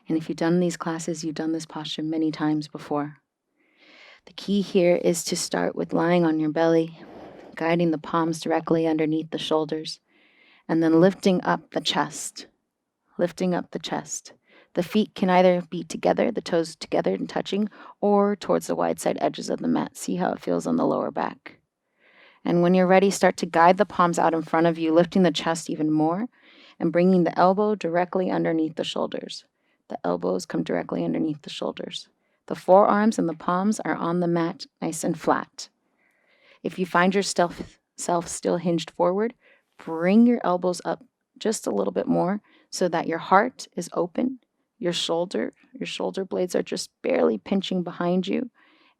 And if you've done these classes, you've done this posture many times before. The key here is to start with lying on your belly, guiding the palms directly underneath the shoulders, and then lifting up the chest, lifting up the chest. The feet can either be together, the toes together and touching, or towards the wide side edges of the mat. See how it feels on the lower back. And when you're ready, start to guide the palms out in front of you, lifting the chest even more and bringing the elbow directly underneath the shoulders. The elbows come directly underneath the shoulders. The forearms and the palms are on the mat, nice and flat. If you find yourself still hinged forward, bring your elbows up just a little bit more so that your heart is open. Your shoulder blades are just barely pinching behind you.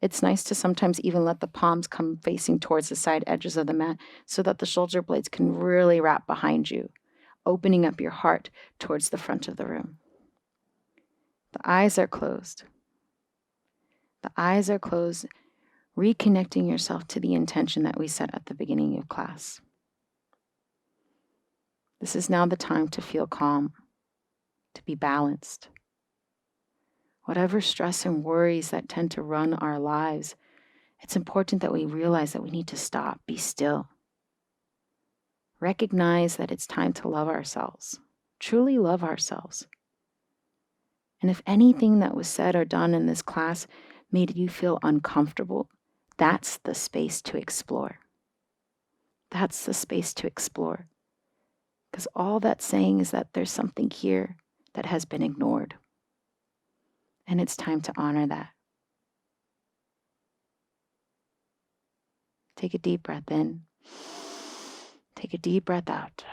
It's nice to sometimes even let the palms come facing towards the side edges of the mat so that the shoulder blades can really wrap behind you, opening up your heart towards the front of the room. The eyes are closed. The eyes are closed, reconnecting yourself to the intention that we set at the beginning of class. This is now the time to feel calm, to be balanced. Whatever stress and worries that tend to run our lives, it's important that we realize that we need to stop, be still. Recognize that it's time to love ourselves, truly love ourselves. And if anything that was said or done in this class made you feel uncomfortable, that's the space to explore. That's the space to explore. Because all that's saying is that there's something here that has been ignored. And it's time to honor that. Take a deep breath in. Take a deep breath out.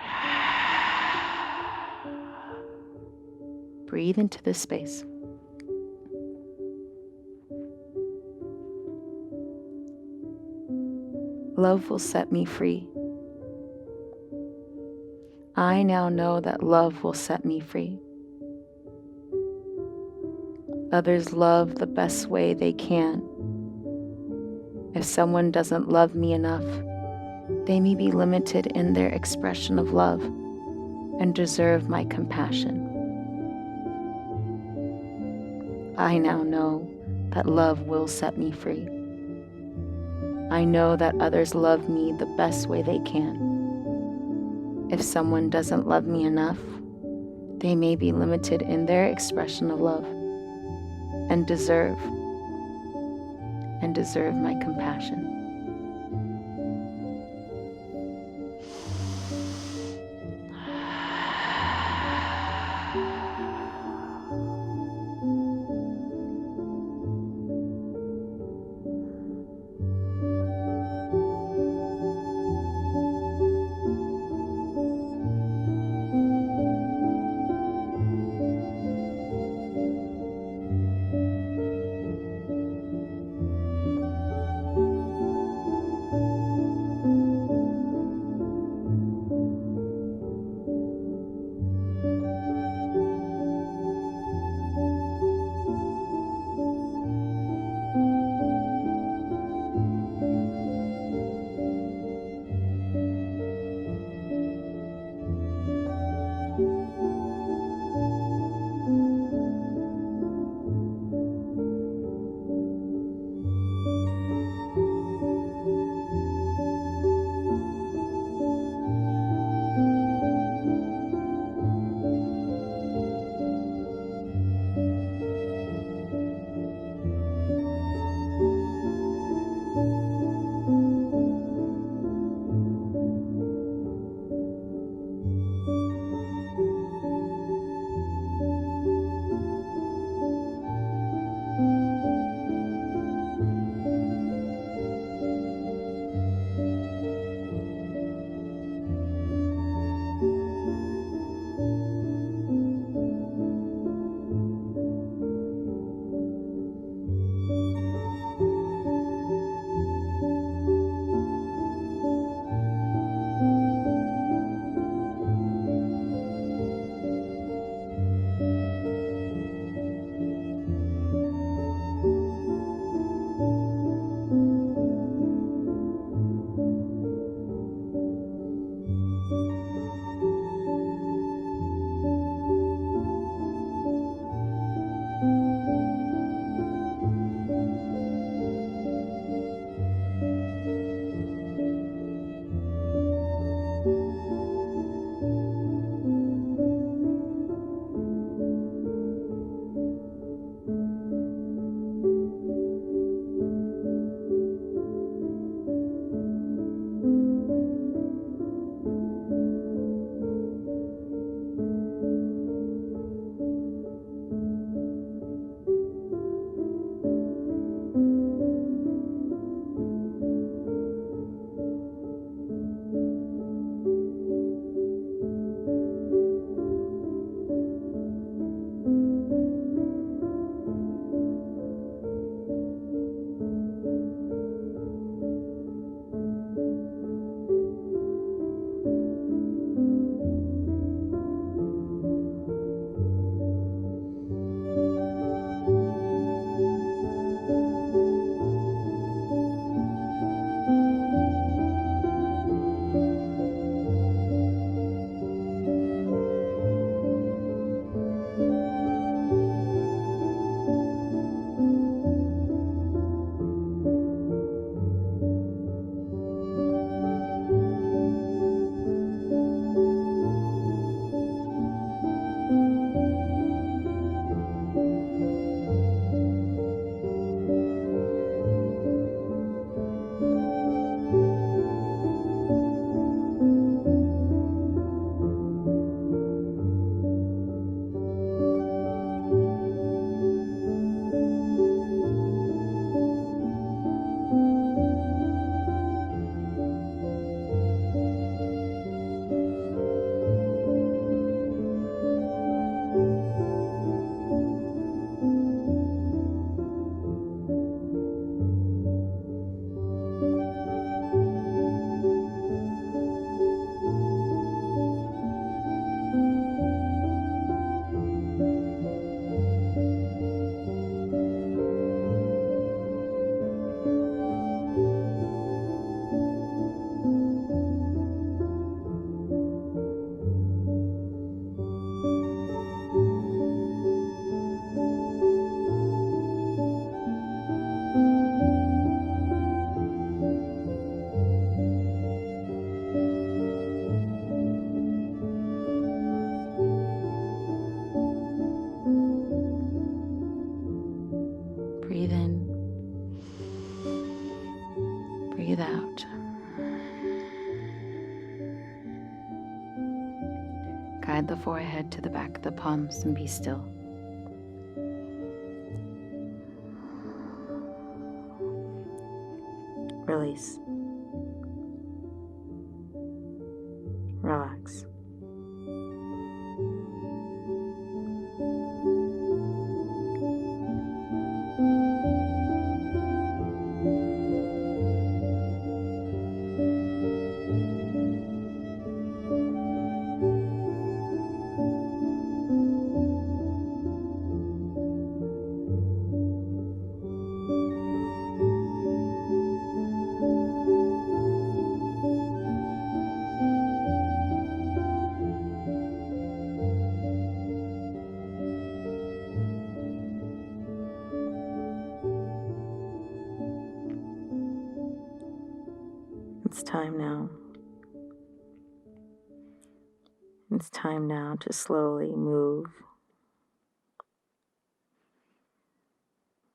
Breathe into this space. Love will set me free. I now know that love will set me free. Others love the best way they can. If someone doesn't love me enough, they may be limited in their expression of love and deserve my compassion. I now know that love will set me free. I know that others love me the best way they can. If someone doesn't love me enough, they may be limited in their expression of love and deserve and deserve my compassion. Breathe in Breathe out. Guide the forehead to the back of the palms and be still. Release. Relax. It's time now. It's time now to slowly move,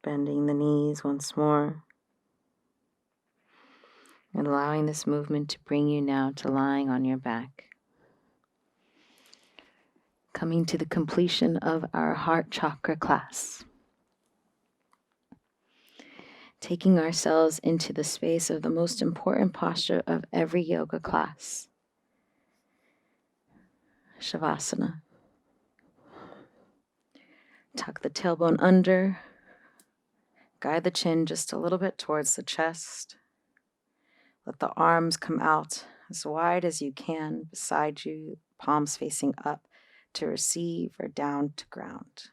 bending the knees once more, and allowing this movement to bring you now to lying on your back. Coming to the completion of our Heart Chakra class. Taking ourselves into the space of the most important posture of every yoga class. Shavasana. Tuck the tailbone under. Guide the chin just a little bit towards the chest. Let the arms come out as wide as you can beside you, palms facing up to receive or down to ground.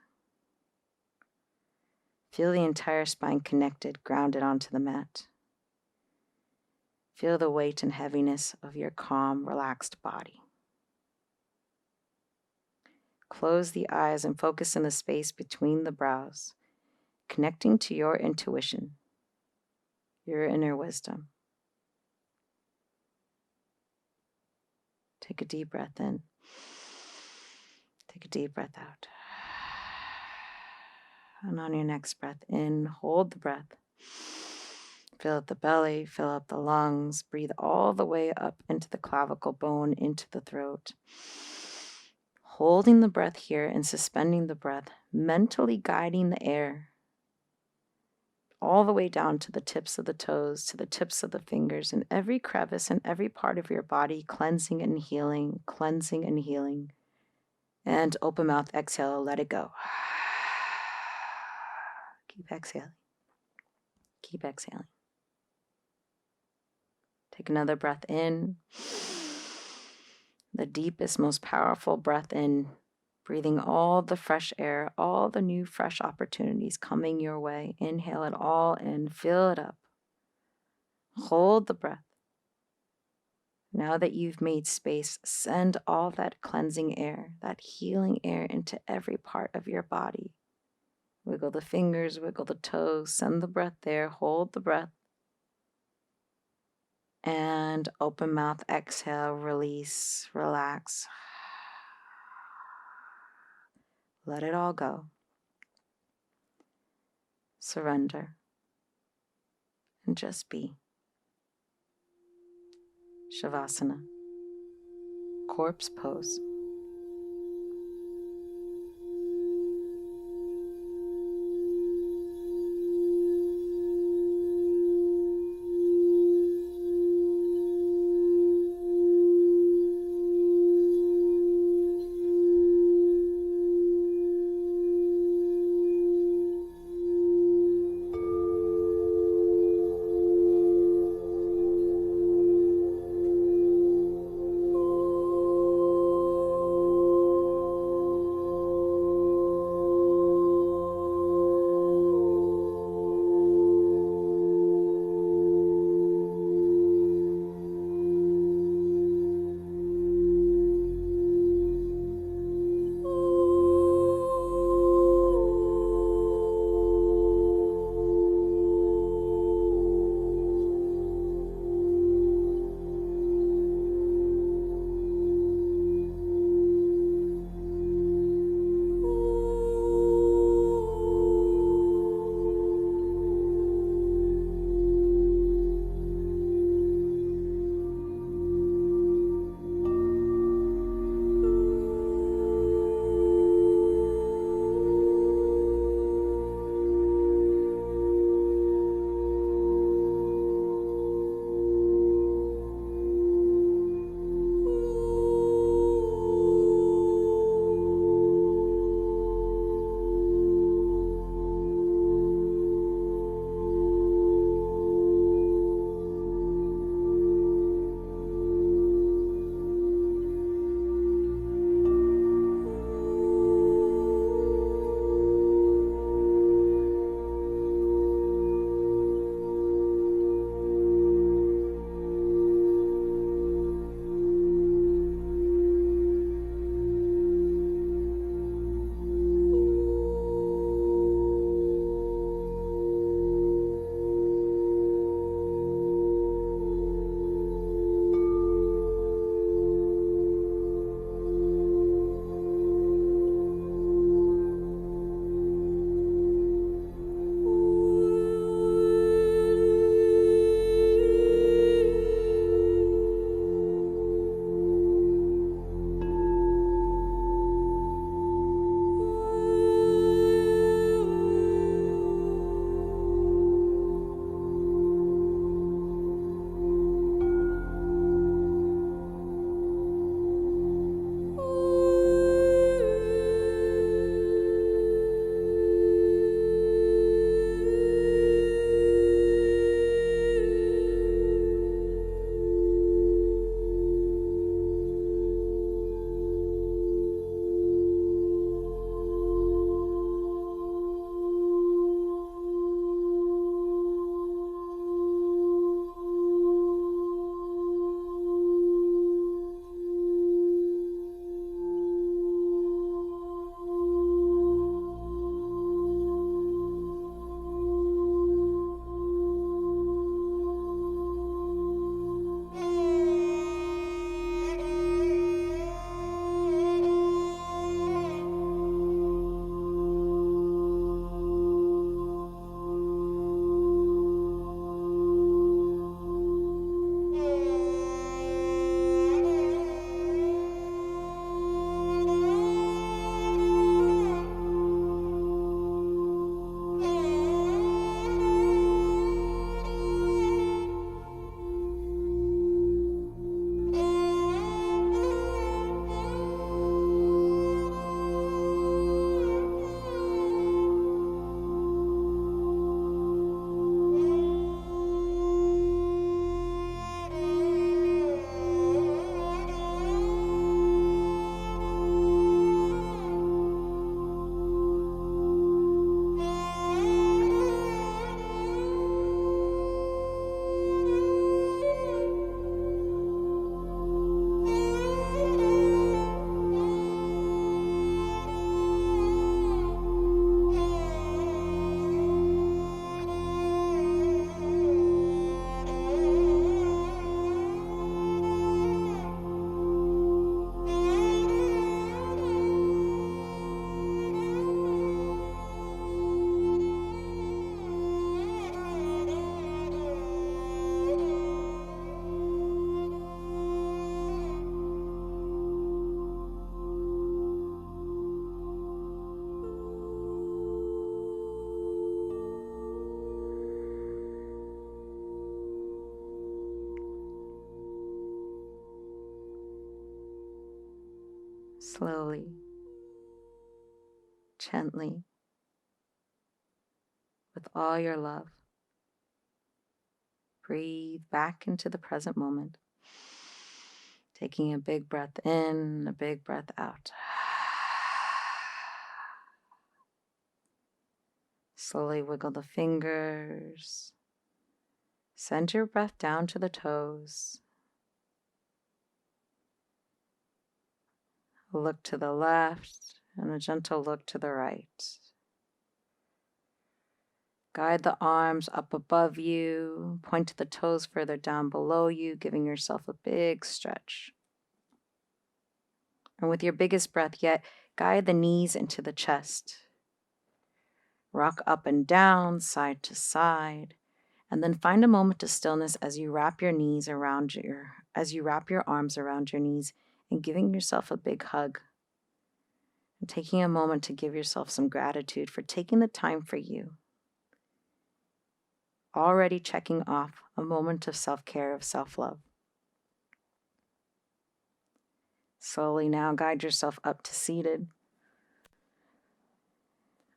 Feel the entire spine connected, grounded onto the mat. Feel the weight and heaviness of your calm, relaxed body. Close the eyes and focus in the space between the brows, connecting to your intuition, your inner wisdom. Take a deep breath in. Take a deep breath out. And on your next breath in, hold the breath. Fill up the belly, fill up the lungs. Breathe all the way up into the clavicle bone, into the throat. Holding the breath here and suspending the breath, mentally guiding the air all the way down to the tips of the toes, to the tips of the fingers, and every crevice and every part of your body, cleansing and healing, cleansing and healing. And open mouth, exhale, let it go. Keep exhaling. Keep exhaling. Take another breath in. The deepest, most powerful breath in. Breathing all the fresh air, all the new fresh opportunities coming your way. Inhale it all in, fill it up. Hold the breath. Now that you've made space, send all that cleansing air, that healing air into every part of your body. Wiggle the fingers, wiggle the toes, send the breath there, hold the breath. And open mouth, exhale, release, relax. Let it all go. Surrender. And just be. Shavasana. Corpse pose. slowly, gently, with all your love. Breathe back into the present moment, taking a big breath in, a big breath out. Slowly wiggle the fingers. Send your breath down to the toes. A look to the left and a gentle look to the right. Guide the arms up above you. Point to the toes further down below you, giving yourself a big stretch. And with your biggest breath yet, guide the knees into the chest. Rock up and down, side to side, and then find a moment of stillness as you wrap your arms around your knees and giving yourself a big hug. And taking a moment to give yourself some gratitude for taking the time for you. Already checking off a moment of self-care, of self-love. Slowly now guide yourself up to seated.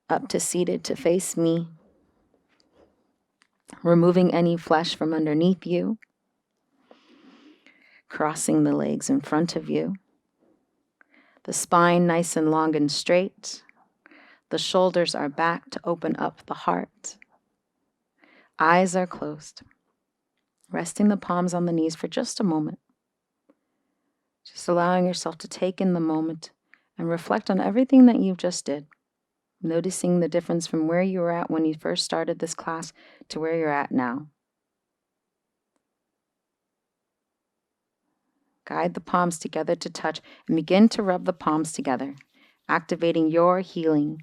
Up to seated to face me. Removing any flesh from underneath you. Crossing the legs in front of you. The spine nice and long and straight. The shoulders are back to open up the heart. Eyes are closed. Resting the palms on the knees for just a moment. Just allowing yourself to take in the moment and reflect on everything that you just did. Noticing the difference from where you were at when you first started this class to where you're at now. Guide the palms together to touch and begin to rub the palms together, activating your healing,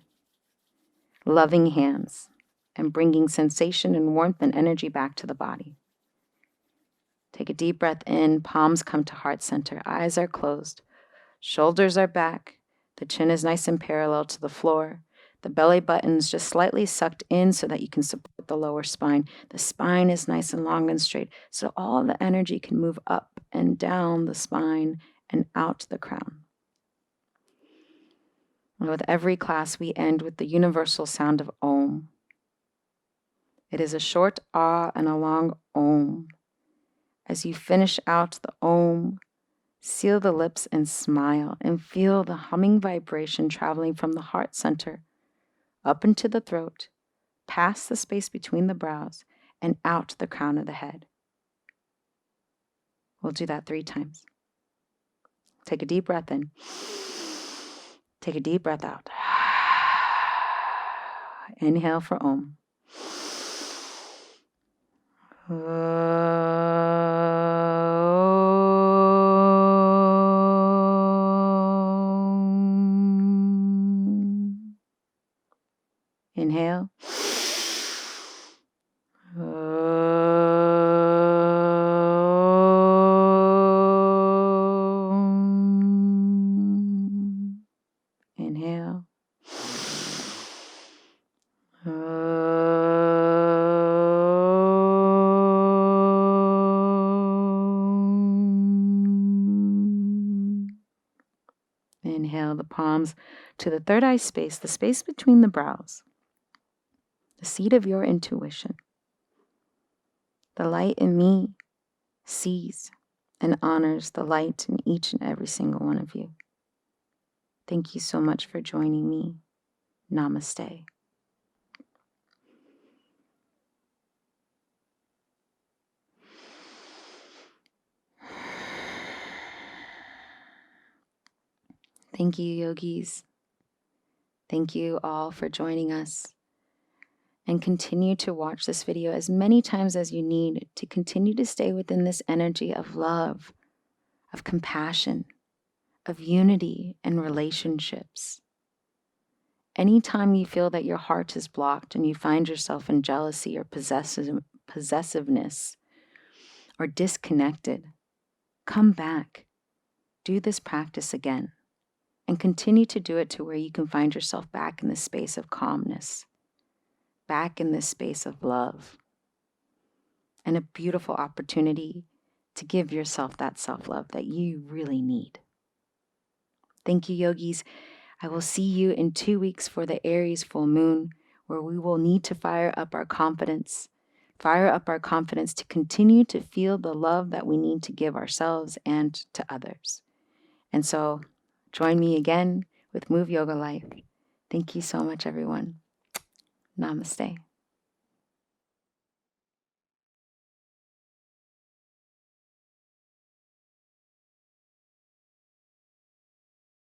loving hands and bringing sensation and warmth and energy back to the body. Take a deep breath in, palms come to heart center, eyes are closed, shoulders are back, the chin is nice and parallel to the floor, the belly button's just slightly sucked in so that you can support the lower spine. The spine is nice and long and straight, so all the energy can move up and down the spine and out the crown. And with every class, we end with the universal sound of Om. It is a short ah and a long Om. As you finish out the Om, seal the lips and smile and feel the humming vibration traveling from the heart center up into the throat, past the space between the brows, and out the crown of the head. We'll do that 3 times. Take a deep breath in. Take a deep breath out. Inhale for Om. Inhale. Inhale. Inhale the palms to the third eye space, the space between the brows, the seat of your intuition. The light in me sees and honors the light in each and every single one of you. Thank you so much for joining me. Namaste. Thank you, yogis. Thank you all for joining us. And continue to watch this video as many times as you need to continue to stay within this energy of love, of compassion, of unity and relationships. Anytime you feel that your heart is blocked and you find yourself in jealousy or possessiveness or disconnected, come back. Do this practice again and continue to do it to where you can find yourself back in this space of calmness, back in this space of love, and a beautiful opportunity to give yourself that self-love that you really need. Thank you, yogis. I will see you in 2 weeks for the Aries full moon, where we will need to fire up our confidence to continue to feel the love that we need to give ourselves and to others. And so join me again with Move Yoga Life. Thank you so much, everyone. Namaste.